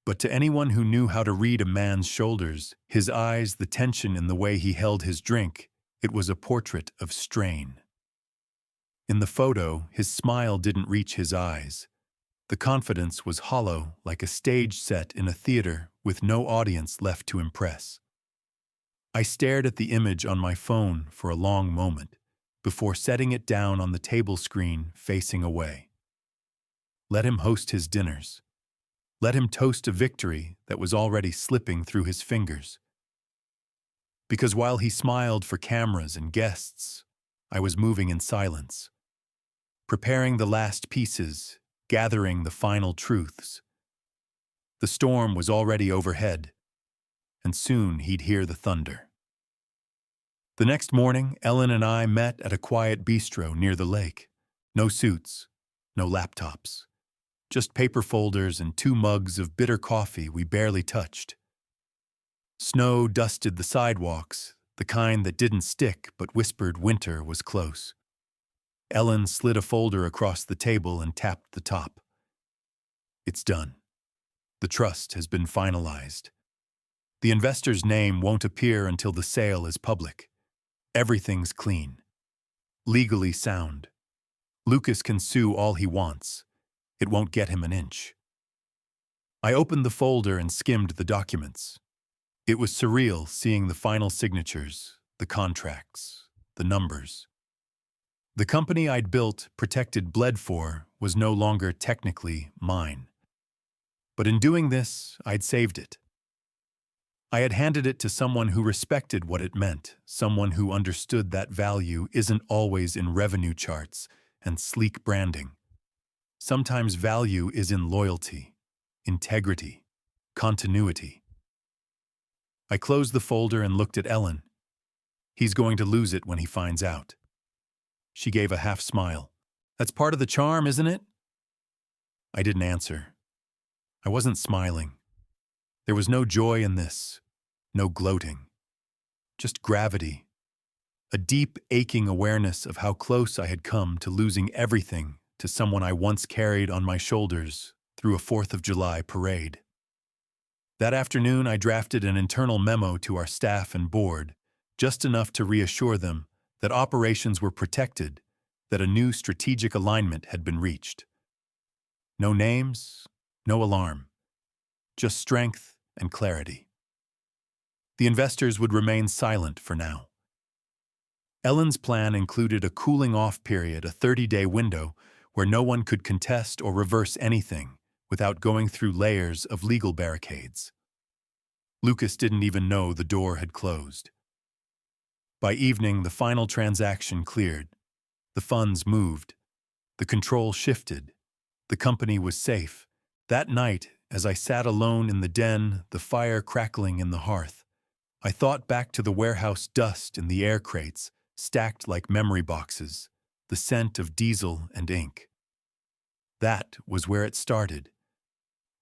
But to anyone who knew how to read a man's shoulders, his eyes, the tension in the way he held his drink, it was a portrait of strain. In the photo, his smile didn't reach his eyes. The confidence was hollow, like a stage set in a theater with no audience left to impress. I stared at the image on my phone for a long moment, before setting it down on the table screen facing away. Let him host his dinners. Let him toast a victory that was already slipping through his fingers. Because while he smiled for cameras and guests, I was moving in silence, preparing the last pieces, gathering the final truths. The storm was already overhead, and soon he'd hear the thunder. The next morning, Ellen and I met at a quiet bistro near the lake. No suits, no laptops. Just paper folders and 2 mugs of bitter coffee we barely touched. Snow dusted the sidewalks, the kind that didn't stick but whispered winter was close. Ellen slid a folder across the table and tapped the top. It's done. The trust has been finalized. The investor's name won't appear until the sale is public. Everything's clean. Legally sound. Lucas can sue all he wants. It won't get him an inch. I opened the folder and skimmed the documents. It was surreal seeing the final signatures, the contracts, the numbers. The company I'd built, protected, bled for was no longer technically mine. But in doing this, I'd saved it. I had handed it to someone who respected what it meant, someone who understood that value isn't always in revenue charts and sleek branding. Sometimes value is in loyalty, integrity, continuity. I closed the folder and looked at Ellen. He's going to lose it when he finds out. She gave a half smile. That's part of the charm, isn't it? I didn't answer. I wasn't smiling. There was no joy in this, no gloating. Just gravity. A deep, aching awareness of how close I had come to losing everything to someone I once carried on my shoulders through a 4th of July parade. That afternoon, I drafted an internal memo to our staff and board, just enough to reassure them that operations were protected, that a new strategic alignment had been reached. No names, no alarm, just strength and clarity. The investors would remain silent for now. Ellen's plan included a cooling-off period, a 30-day window, where no one could contest or reverse anything without going through layers of legal barricades. Lucas didn't even know the door had closed. By evening, the final transaction cleared. The funds moved. The control shifted. The company was safe. That night, as I sat alone in the den, the fire crackling in the hearth, I thought back to the warehouse dust in the air crates, stacked like memory boxes, the scent of diesel and ink. That was where it started.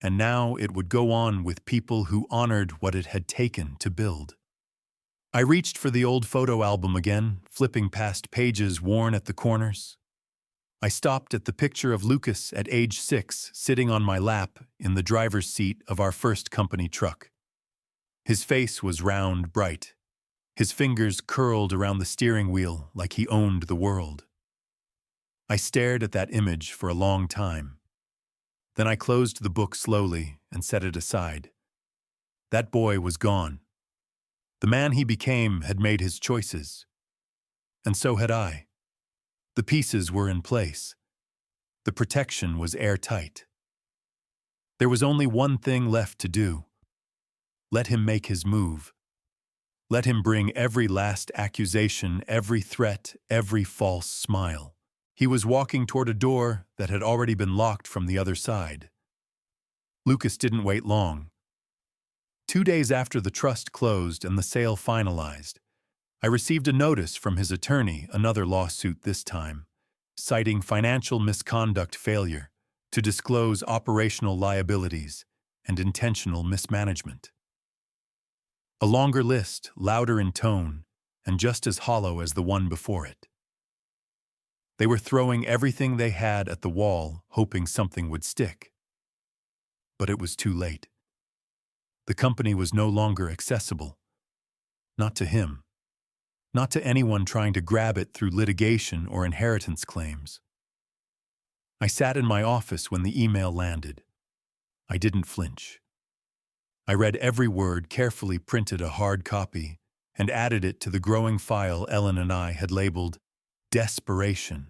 And now it would go on with people who honored what it had taken to build. I reached for the old photo album again, flipping past pages worn at the corners. I stopped at the picture of Lucas at age 6, sitting on my lap in the driver's seat of our first company truck. His face was round, bright. His fingers curled around the steering wheel like he owned the world. I stared at that image for a long time. Then I closed the book slowly and set it aside. That boy was gone. The man he became had made his choices. And so had I. The pieces were in place. The protection was airtight. There was only one thing left to do. Let him make his move. Let him bring every last accusation, every threat, every false smile. He was walking toward a door that had already been locked from the other side. Lucas didn't wait long. 2 days after the trust closed and the sale finalized, I received a notice from his attorney, another lawsuit this time, citing financial misconduct failure to disclose operational liabilities and intentional mismanagement. A longer list, louder in tone, and just as hollow as the one before it. They were throwing everything they had at the wall, hoping something would stick. But it was too late. The company was no longer accessible. Not to him. Not to anyone trying to grab it through litigation or inheritance claims. I sat in my office when the email landed. I didn't flinch. I read every word, carefully printed a hard copy, and added it to the growing file Ellen and I had labeled Desperation.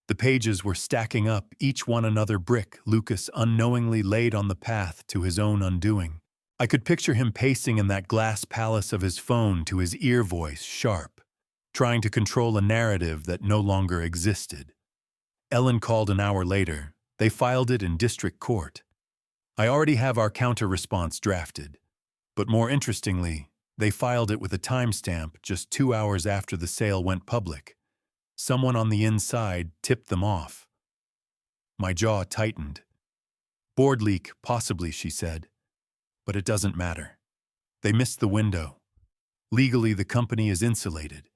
The pages were stacking up, each one another brick Lucas unknowingly laid on the path to his own undoing. I could picture him pacing in that glass palace of his phone, to his ear voice sharp, trying to control a narrative that no longer existed. Ellen called an hour later. They filed it in district court. I already have our counter-response drafted. But more interestingly, they filed it with a timestamp just 2 hours after the sale went public. Someone on the inside tipped them off. My jaw tightened. Board leak, possibly, she said. But it doesn't matter. They missed the window. Legally, the company is insulated.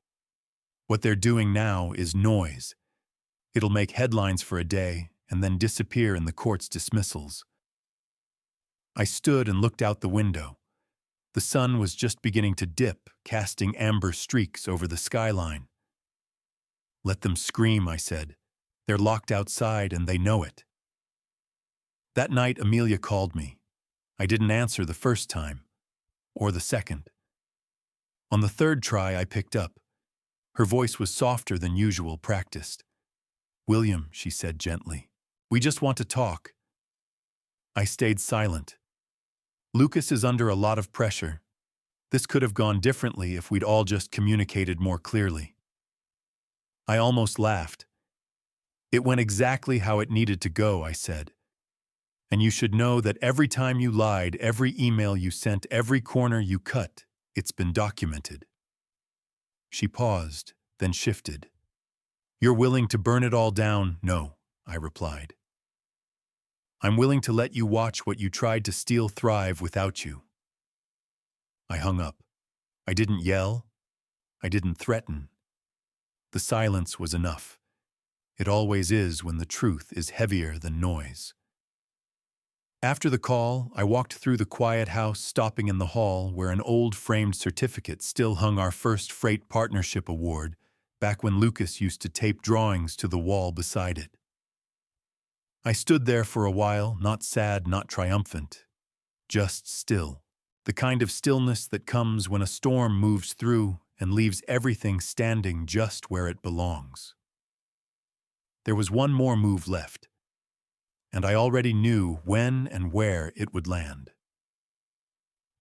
What they're doing now is noise. It'll make headlines for a day and then disappear in the court's dismissals. I stood and looked out the window. The sun was just beginning to dip, casting amber streaks over the skyline. Let them scream, I said. They're locked outside and they know it. That night, Amelia called me. I didn't answer the first time, or the second. On the third try, I picked up. Her voice was softer than usual, practiced. "William," she said gently, "we just want to talk." I stayed silent. Lucas is under a lot of pressure. This could have gone differently if we'd all just communicated more clearly. I almost laughed. "It went exactly how it needed to go," I said. "And you should know that every time you lied, every email you sent, every corner you cut, it's been documented." She paused, then shifted. "You're willing to burn it all down?" "No," I replied. "I'm willing to let you watch what you tried to steal thrive without you." I hung up. I didn't yell. I didn't threaten. The silence was enough. It always is when the truth is heavier than noise. After the call, I walked through the quiet house, stopping in the hall where an old framed certificate still hung our first freight partnership award, back when Lucas used to tape drawings to the wall beside it. I stood there for a while, not sad, not triumphant, just still. The kind of stillness that comes when a storm moves through and leaves everything standing just where it belongs. There was one more move left, and I already knew when and where it would land.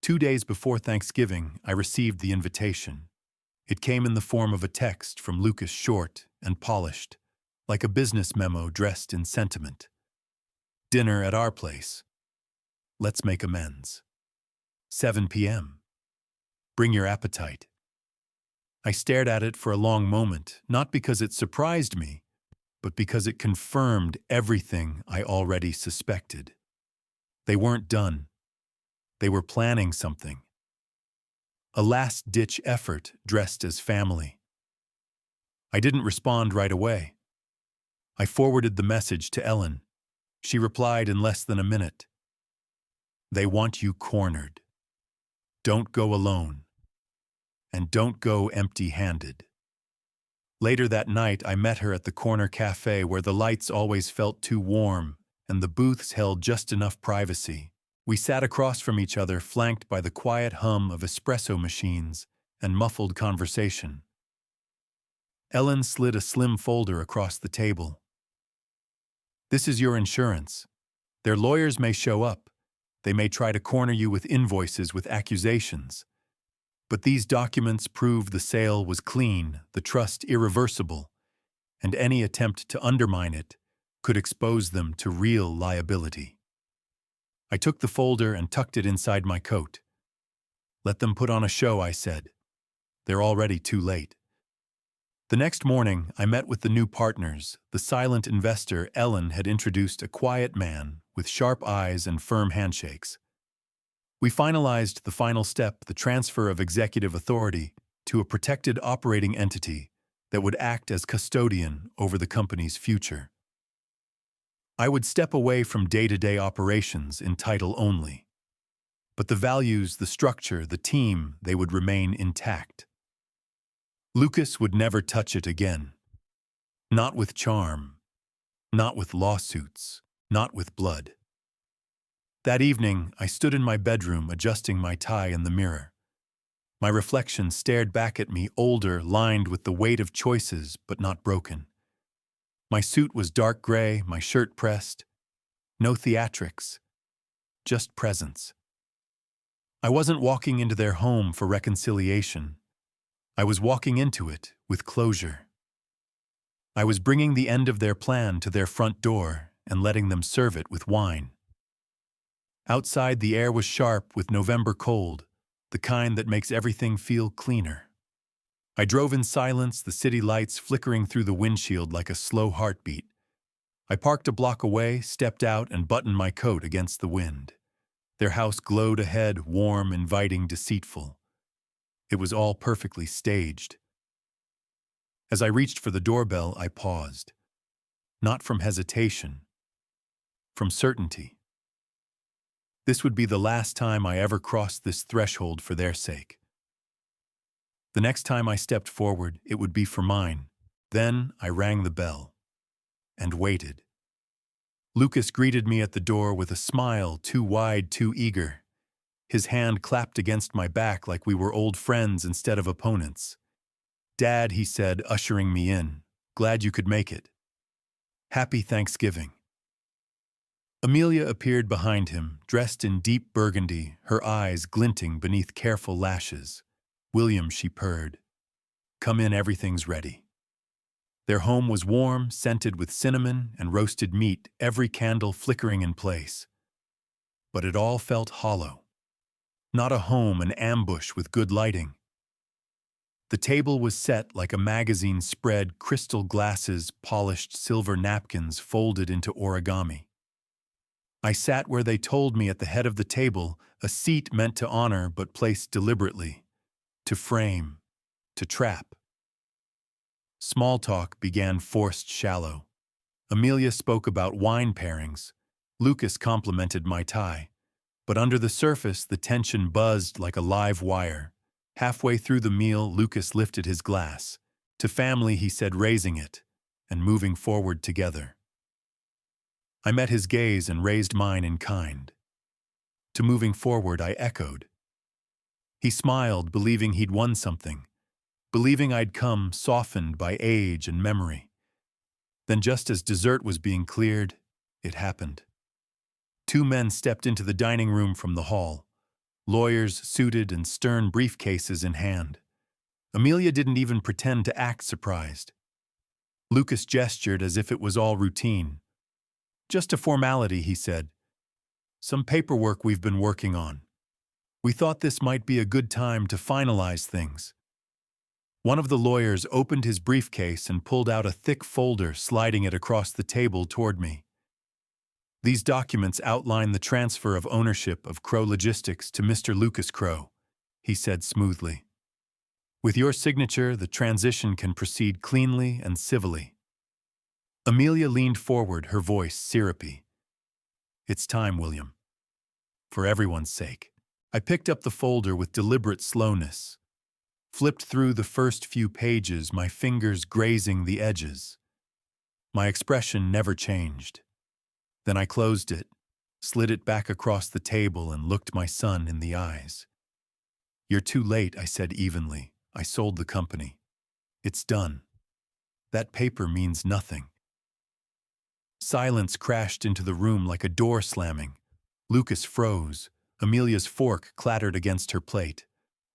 2 days before Thanksgiving, I received the invitation. It came in the form of a text from Lucas, short and polished, like a business memo dressed in sentiment. "Dinner at our place. Let's make amends. 7 p.m. Bring your appetite." I stared at it for a long moment, not because it surprised me, but because it confirmed everything I already suspected. They weren't done. They were planning something. A last-ditch effort dressed as family. I didn't respond right away. I forwarded the message to Ellen. She replied in less than a minute. "They want you cornered. Don't go alone. And don't go empty-handed." Later that night, I met her at the corner cafe where the lights always felt too warm and the booths held just enough privacy. We sat across from each other, flanked by the quiet hum of espresso machines and muffled conversation. Ellen slid a slim folder across the table. "This is your insurance. Their lawyers may show up. They may try to corner you with invoices, with accusations. But these documents prove the sale was clean, the trust irreversible, and any attempt to undermine it could expose them to real liability." I took the folder and tucked it inside my coat. "Let them put on a show," I said. "They're already too late." The next morning, I met with the new partners. The silent investor, Ellen, had introduced a quiet man with sharp eyes and firm handshakes. We finalized the final step, the transfer of executive authority to a protected operating entity that would act as custodian over the company's future. I would step away from day-to-day operations in title only. But the values, the structure, the team, they would remain intact. Lucas would never touch it again. Not with charm. Not with lawsuits. Not with blood. That evening, I stood in my bedroom adjusting my tie in the mirror. My reflection stared back at me, older, lined with the weight of choices, but not broken. My suit was dark gray, my shirt pressed. No theatrics, just presence. I wasn't walking into their home for reconciliation. I was walking into it with closure. I was bringing the end of their plan to their front door and letting them serve it with wine. Outside, the air was sharp with November cold, the kind that makes everything feel cleaner. I drove in silence, the city lights flickering through the windshield like a slow heartbeat. I parked a block away, stepped out, and buttoned my coat against the wind. Their house glowed ahead, warm, inviting, deceitful. It was all perfectly staged. As I reached for the doorbell, I paused. Not from hesitation, from certainty. This would be the last time I ever crossed this threshold for their sake. The next time I stepped forward, it would be for mine. Then I rang the bell and waited. Lucas greeted me at the door with a smile too wide, too eager. His hand clapped against my back like we were old friends instead of opponents. "Dad," he said, ushering me in. "Glad you could make it. Happy Thanksgiving." Amelia appeared behind him, dressed in deep burgundy, her eyes glinting beneath careful lashes. "William," she purred. "Come in, everything's ready." Their home was warm, scented with cinnamon and roasted meat, every candle flickering in place. But it all felt hollow. Not a home, an ambush with good lighting. The table was set like a magazine spread, crystal glasses, polished silver napkins folded into origami. I sat where they told me, at the head of the table, a seat meant to honor but placed deliberately, to frame, to trap. Small talk began forced shallow. Amelia spoke about wine pairings. Lucas complimented my tie. But under the surface, the tension buzzed like a live wire. Halfway through the meal, Lucas lifted his glass. "To family," he said, raising it, and moving forward together. I met his gaze and raised mine in kind. "To moving forward," I echoed. He smiled, believing he'd won something, believing I'd come softened by age and memory. Then, just as dessert was being cleared, it happened. Two men stepped into the dining room from the hall, lawyers suited and stern briefcases in hand. Amelia didn't even pretend to act surprised. Lucas gestured as if it was all routine. "Just a formality," he said. "Some paperwork we've been working on. We thought this might be a good time to finalize things." One of the lawyers opened his briefcase and pulled out a thick folder, sliding it across the table toward me. "These documents outline the transfer of ownership of Crow Logistics to Mr. Lucas Crow," he said smoothly. "With your signature, the transition can proceed cleanly and civilly." Amelia leaned forward, her voice syrupy. "It's time, William. For everyone's sake." I picked up the folder with deliberate slowness, flipped through the first few pages, my fingers grazing the edges. My expression never changed. Then I closed it, slid it back across the table, and looked my son in the eyes. "You're too late," I said evenly. "I sold the company. It's done. That paper means nothing." Silence crashed into the room like a door slamming. Lucas froze. Amelia's fork clattered against her plate.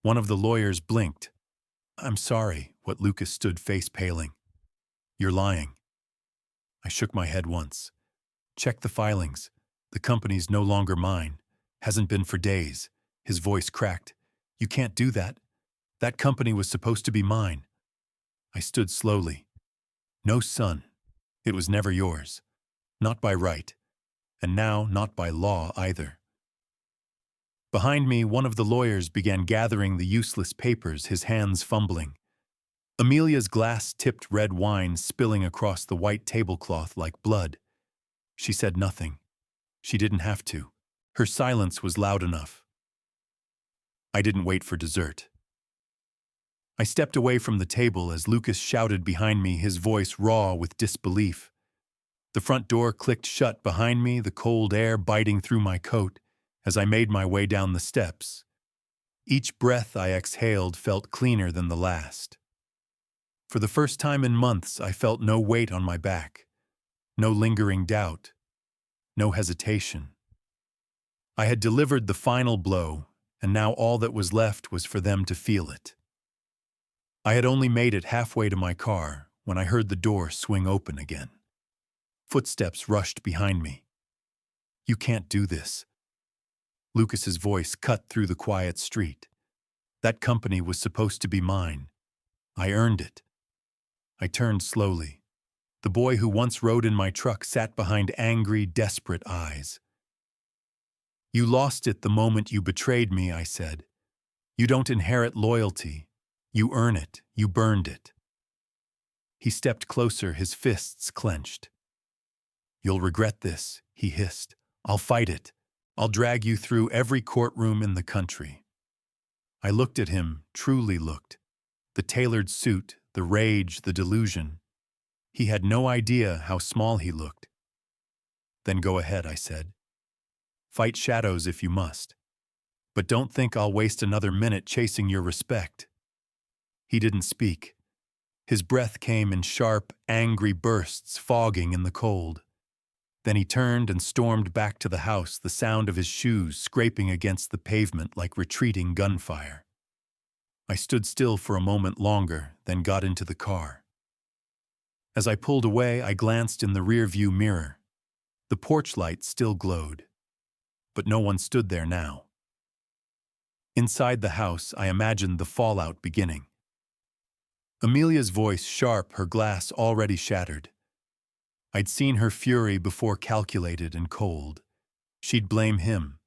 One of the lawyers blinked. "I'm sorry," what Lucas stood face paling. "You're lying." I shook my head once. "Check the filings. The company's no longer mine. Hasn't been for days." His voice cracked. "You can't do that. That company was supposed to be mine." I stood slowly. "No, son. It was never yours. Not by right. And now not by law either." Behind me, one of the lawyers began gathering the useless papers, his hands fumbling. Amelia's glass-tipped red wine spilling across the white tablecloth like blood. She said nothing. She didn't have to. Her silence was loud enough. I didn't wait for dessert. I stepped away from the table as Lucas shouted behind me, his voice raw with disbelief. The front door clicked shut behind me, the cold air biting through my coat as I made my way down the steps. Each breath I exhaled felt cleaner than the last. For the first time in months, I felt no weight on my back, no lingering doubt, no hesitation. I had delivered the final blow, and now all that was left was for them to feel it. I had only made it halfway to my car when I heard the door swing open again. Footsteps rushed behind me. "You can't do this." Lucas's voice cut through the quiet street. "That company was supposed to be mine. I earned it." I turned slowly. The boy who once rode in my truck sat behind angry, desperate eyes. "You lost it the moment you betrayed me," I said. "You don't inherit loyalty. You earn it. You burned it." He stepped closer, his fists clenched. "You'll regret this," he hissed. "I'll fight it. I'll drag you through every courtroom in the country." I looked at him, truly looked. The tailored suit, the rage, the delusion. He had no idea how small he looked. Then go ahead, I said. Fight shadows if you must. But don't think I'll waste another minute chasing your respect. He didn't speak. His breath came in sharp, angry bursts, fogging in the cold. Then he turned and stormed back to the house, the sound of his shoes scraping against the pavement like retreating gunfire. I stood still for a moment longer, then got into the car. As I pulled away, I glanced in the rearview mirror. The porch light still glowed, but no one stood there now. Inside the house, I imagined the fallout beginning. Amelia's voice sharp, her glass already shattered. I'd seen her fury before, calculated and cold. She'd blame him.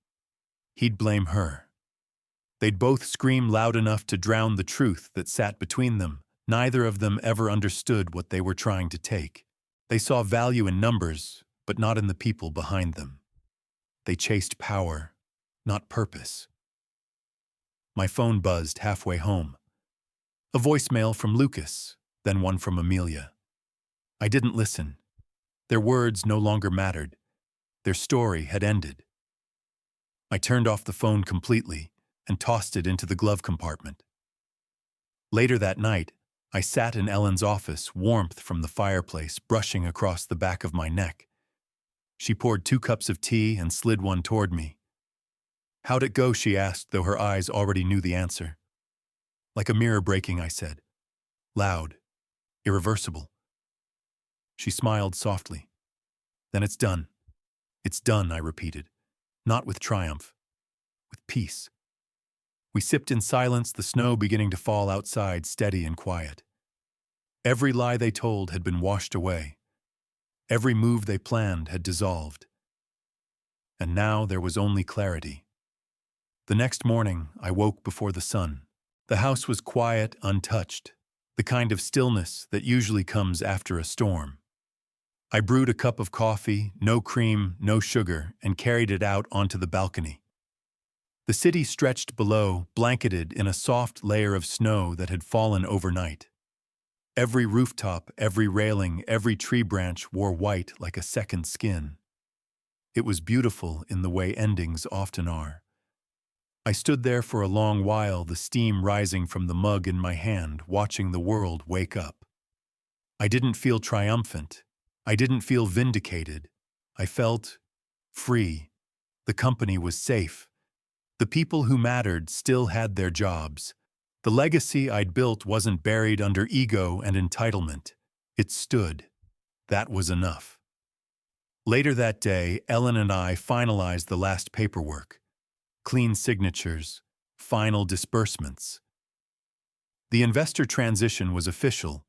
He'd blame her. They'd both scream loud enough to drown the truth that sat between them. Neither of them ever understood what they were trying to take. They saw value in numbers, but not in the people behind them. They chased power, not purpose. My phone buzzed halfway home. A voicemail from Lucas, then one from Amelia. I didn't listen. Their words no longer mattered. Their story had ended. I turned off the phone completely and tossed it into the glove compartment. Later that night, I sat in Ellen's office, warmth from the fireplace brushing across the back of my neck. She poured 2 cups of tea and slid one toward me. How'd it go, she asked, though her eyes already knew the answer. Like a mirror breaking, I said. Loud. Irreversible. She smiled softly. Then it's done. It's done, I repeated. Not with triumph. With peace. We sipped in silence, the snow beginning to fall outside, steady and quiet. Every lie they told had been washed away. Every move they planned had dissolved. And now there was only clarity. The next morning, I woke before the sun. The house was quiet, untouched, the kind of stillness that usually comes after a storm. I brewed a cup of coffee, no cream, no sugar, and carried it out onto the balcony. The city stretched below, blanketed in a soft layer of snow that had fallen overnight. Every rooftop, every railing, every tree branch wore white like a second skin. It was beautiful in the way endings often are. I stood there for a long while, the steam rising from the mug in my hand, watching the world wake up. I didn't feel triumphant. I didn't feel vindicated. I felt free. The company was safe. The people who mattered still had their jobs. The legacy I'd built wasn't buried under ego and entitlement. It stood. That was enough. Later that day, Ellen and I finalized the last paperwork. Clean signatures, final disbursements. The investor transition was official.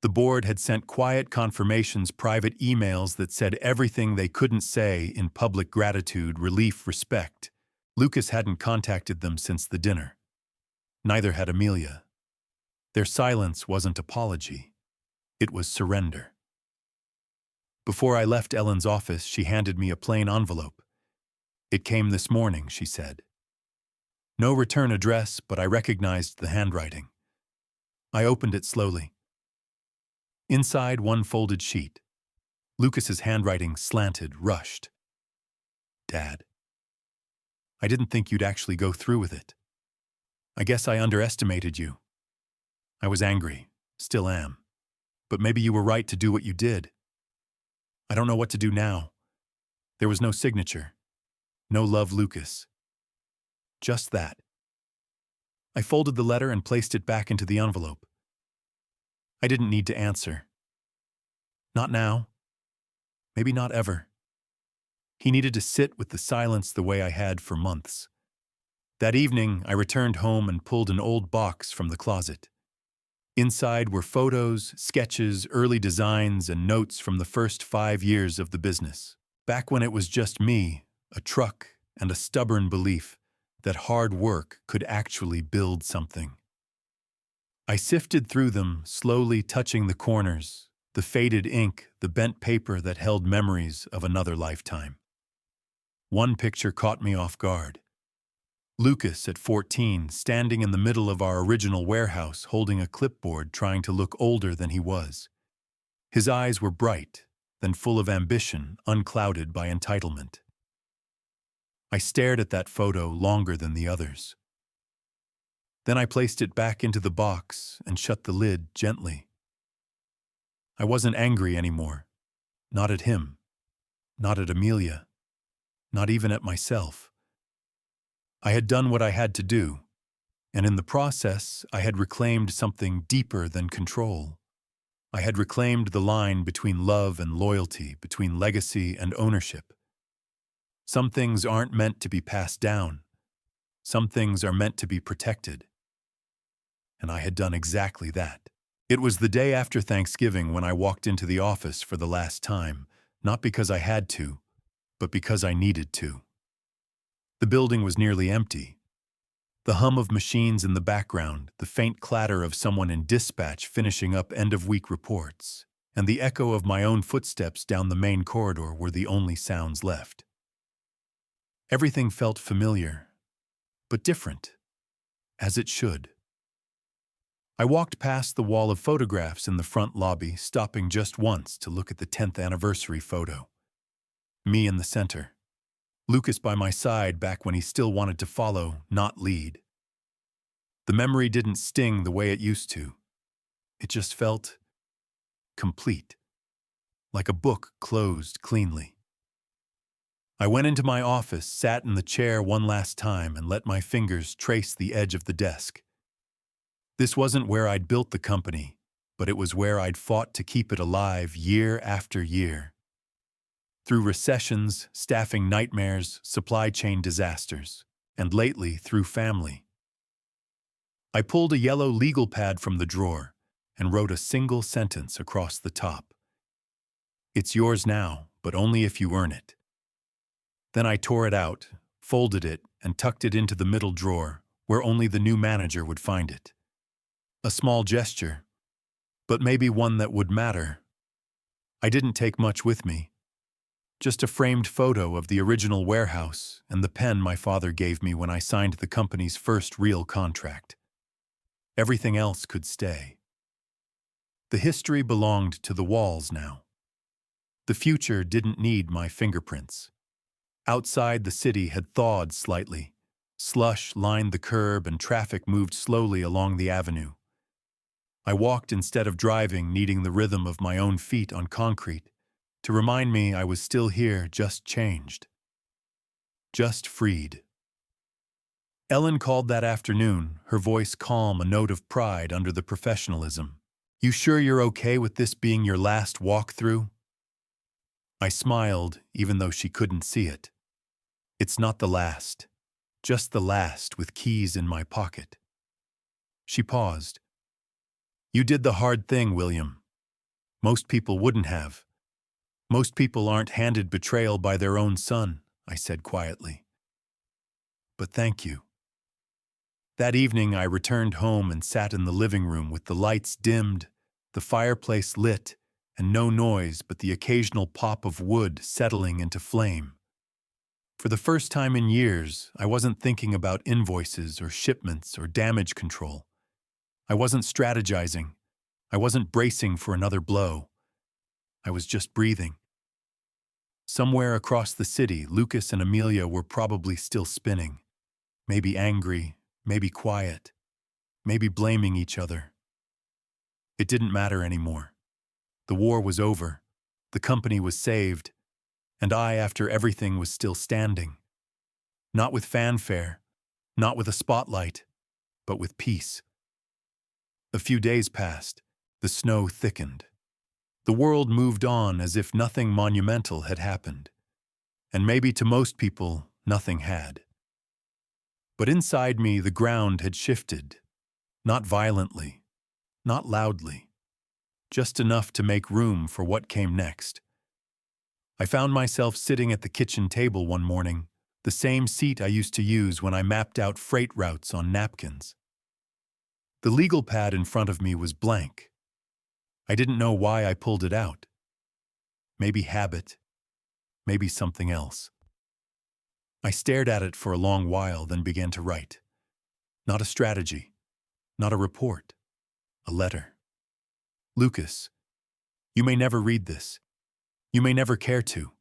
The board had sent quiet confirmations, private emails that said everything they couldn't say in public: gratitude, relief, respect. Lucas hadn't contacted them since the dinner. Neither had Amelia. Their silence wasn't apology. It was surrender. Before I left Ellen's office, she handed me a plain envelope. It came this morning, she said. No return address, but I recognized the handwriting. I opened it slowly. Inside, one folded sheet. Lucas's handwriting slanted, rushed. Dad. I didn't think you'd actually go through with it. I guess I underestimated you. I was angry, still am. But maybe you were right to do what you did. I don't know what to do now. There was no signature. No love, Lucas. Just that. I folded the letter and placed it back into the envelope. I didn't need to answer. Not now. Maybe not ever. He needed to sit with the silence the way I had for months. That evening, I returned home and pulled an old box from the closet. Inside were photos, sketches, early designs, and notes from the first 5 years of the business. Back when it was just me, a truck, and a stubborn belief that hard work could actually build something. I sifted through them, slowly touching the corners, the faded ink, the bent paper that held memories of another lifetime. One picture caught me off guard. Lucas, at 14, standing in the middle of our original warehouse, holding a clipboard, trying to look older than he was. His eyes were bright, then full of ambition, unclouded by entitlement. I stared at that photo longer than the others. Then I placed it back into the box and shut the lid gently. I wasn't angry anymore. Not at him. Not at Amelia. Not even at myself. I had done what I had to do, and in the process, I had reclaimed something deeper than control. I had reclaimed the line between love and loyalty, between legacy and ownership. Some things aren't meant to be passed down. Some things are meant to be protected. And I had done exactly that. It was the day after Thanksgiving when I walked into the office for the last time, not because I had to, but because I needed to. The building was nearly empty. The hum of machines in the background, the faint clatter of someone in dispatch finishing up end-of-week reports, and the echo of my own footsteps down the main corridor were the only sounds left. Everything felt familiar, but different, as it should. I walked past the wall of photographs in the front lobby, stopping just once to look at the 10th anniversary photo. Me in the center. Lucas by my side back when he still wanted to follow, not lead. The memory didn't sting the way it used to. It just felt complete, like a book closed cleanly. I went into my office, sat in the chair one last time, and let my fingers trace the edge of the desk. This wasn't where I'd built the company, but it was where I'd fought to keep it alive year after year. Through recessions, staffing nightmares, supply chain disasters, and lately through family. I pulled a yellow legal pad from the drawer and wrote a single sentence across the top. "It's yours now, but only if you earn it." Then I tore it out, folded it, and tucked it into the middle drawer, where only the new manager would find it. A small gesture, but maybe one that would matter. I didn't take much with me. Just a framed photo of the original warehouse and the pen my father gave me when I signed the company's first real contract. Everything else could stay. The history belonged to the walls now. The future didn't need my fingerprints. Outside, the city had thawed slightly. Slush lined the curb and traffic moved slowly along the avenue. I walked instead of driving, needing the rhythm of my own feet on concrete to remind me I was still here, just changed. Just freed. Ellen called that afternoon, her voice calm, a note of pride under the professionalism. "You sure you're okay with this being your last walkthrough?" I smiled, even though she couldn't see it. "It's not the last. Just the last with keys in my pocket." She paused. "You did the hard thing, William. Most people wouldn't have. Most people aren't handed betrayal by their own son," I said quietly. "But thank you." That evening I returned home and sat in the living room with the lights dimmed, the fireplace lit, and no noise but the occasional pop of wood settling into flame. For the first time in years, I wasn't thinking about invoices or shipments or damage control. I wasn't strategizing. I wasn't bracing for another blow. I was just breathing. Somewhere across the city, Lucas and Amelia were probably still spinning. Maybe angry, maybe quiet, maybe blaming each other. It didn't matter anymore. The war was over. The company was saved. And I, after everything, was still standing. Not with fanfare, not with a spotlight, but with peace. A few days passed. The snow thickened. The world moved on as if nothing monumental had happened. And maybe to most people, nothing had. But inside me, the ground had shifted. Not violently, not loudly. Just enough to make room for what came next. I found myself sitting at the kitchen table one morning, the same seat I used to use when I mapped out freight routes on napkins. The legal pad in front of me was blank. I didn't know why I pulled it out. Maybe habit, maybe something else. I stared at it for a long while, then began to write. Not a strategy, not a report, a letter. "Lucas, you may never read this. You may never care to,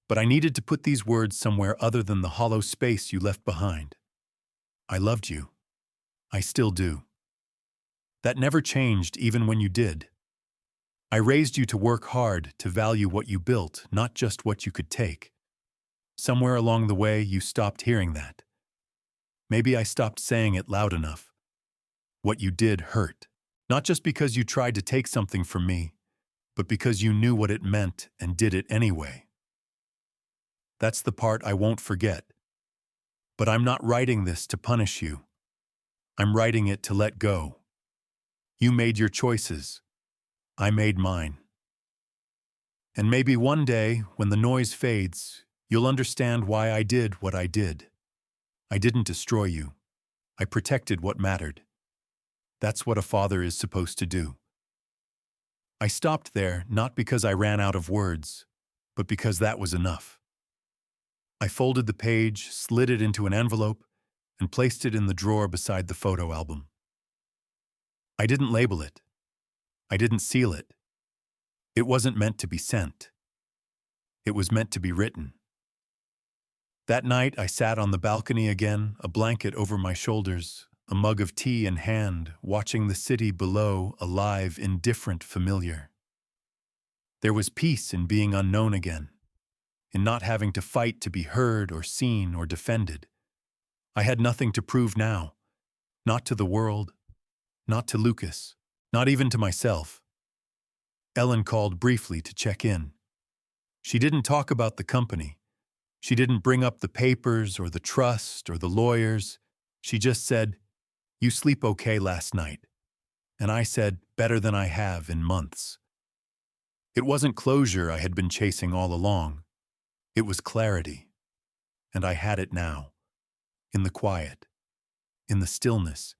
but I needed to put these words somewhere other than the hollow space you left behind. I loved you. I still do. That never changed even when you did. I raised you to work hard, to value what you built, not just what you could take. Somewhere along the way, you stopped hearing that. Maybe I stopped saying it loud enough. What you did hurt. Not just because you tried to take something from me, but because you knew what it meant and did it anyway. That's the part I won't forget. But I'm not writing this to punish you. I'm writing it to let go. You made your choices. I made mine. And maybe one day, when the noise fades, you'll understand why I did what I did. I didn't destroy you. I protected what mattered. That's what a father is supposed to do. I stopped there not because I ran out of words, but because that was enough. I folded the page, slid it into an envelope, and placed it in the drawer beside the photo album. I didn't label it. I didn't seal it. It wasn't meant to be sent. It was meant to be written. That night, I sat on the balcony again, a blanket over my shoulders, a mug of tea in hand, watching the city below, alive, indifferent, familiar. There was peace in being unknown again, in not having to fight to be heard or seen or defended. I had nothing to prove now, not to the world, not to Lucas, not even to myself. Ellen called briefly to check in. She didn't talk about the company. She didn't bring up the papers or the trust or the lawyers. She just said, "You sleep okay last night?" And I said, "Better than I have in months." It wasn't closure I had been chasing all along. It was clarity. And I had it now. In the quiet. In the stillness.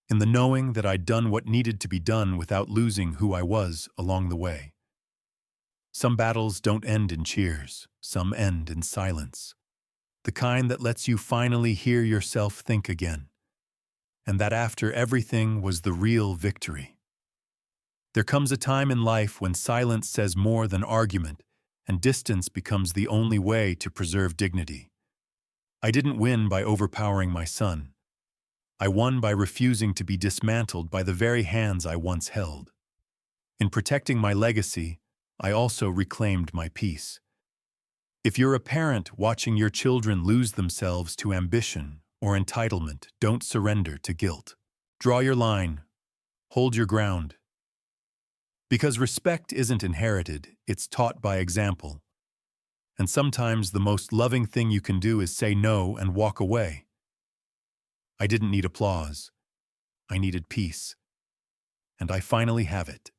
In the knowing that I'd done what needed to be done without losing who I was along the way. Some battles don't end in cheers. Some end in silence. The kind that lets you finally hear yourself think again. And that after everything was the real victory. There comes a time in life when silence says more than argument, and distance becomes the only way to preserve dignity. I didn't win by overpowering my son. I won by refusing to be dismantled by the very hands I once held. In protecting my legacy, I also reclaimed my peace. If you're a parent watching your children lose themselves to ambition or entitlement, don't surrender to guilt. Draw your line. Hold your ground. Because respect isn't inherited, it's taught by example. And sometimes the most loving thing you can do is say no and walk away. I didn't need applause. I needed peace. And I finally have it.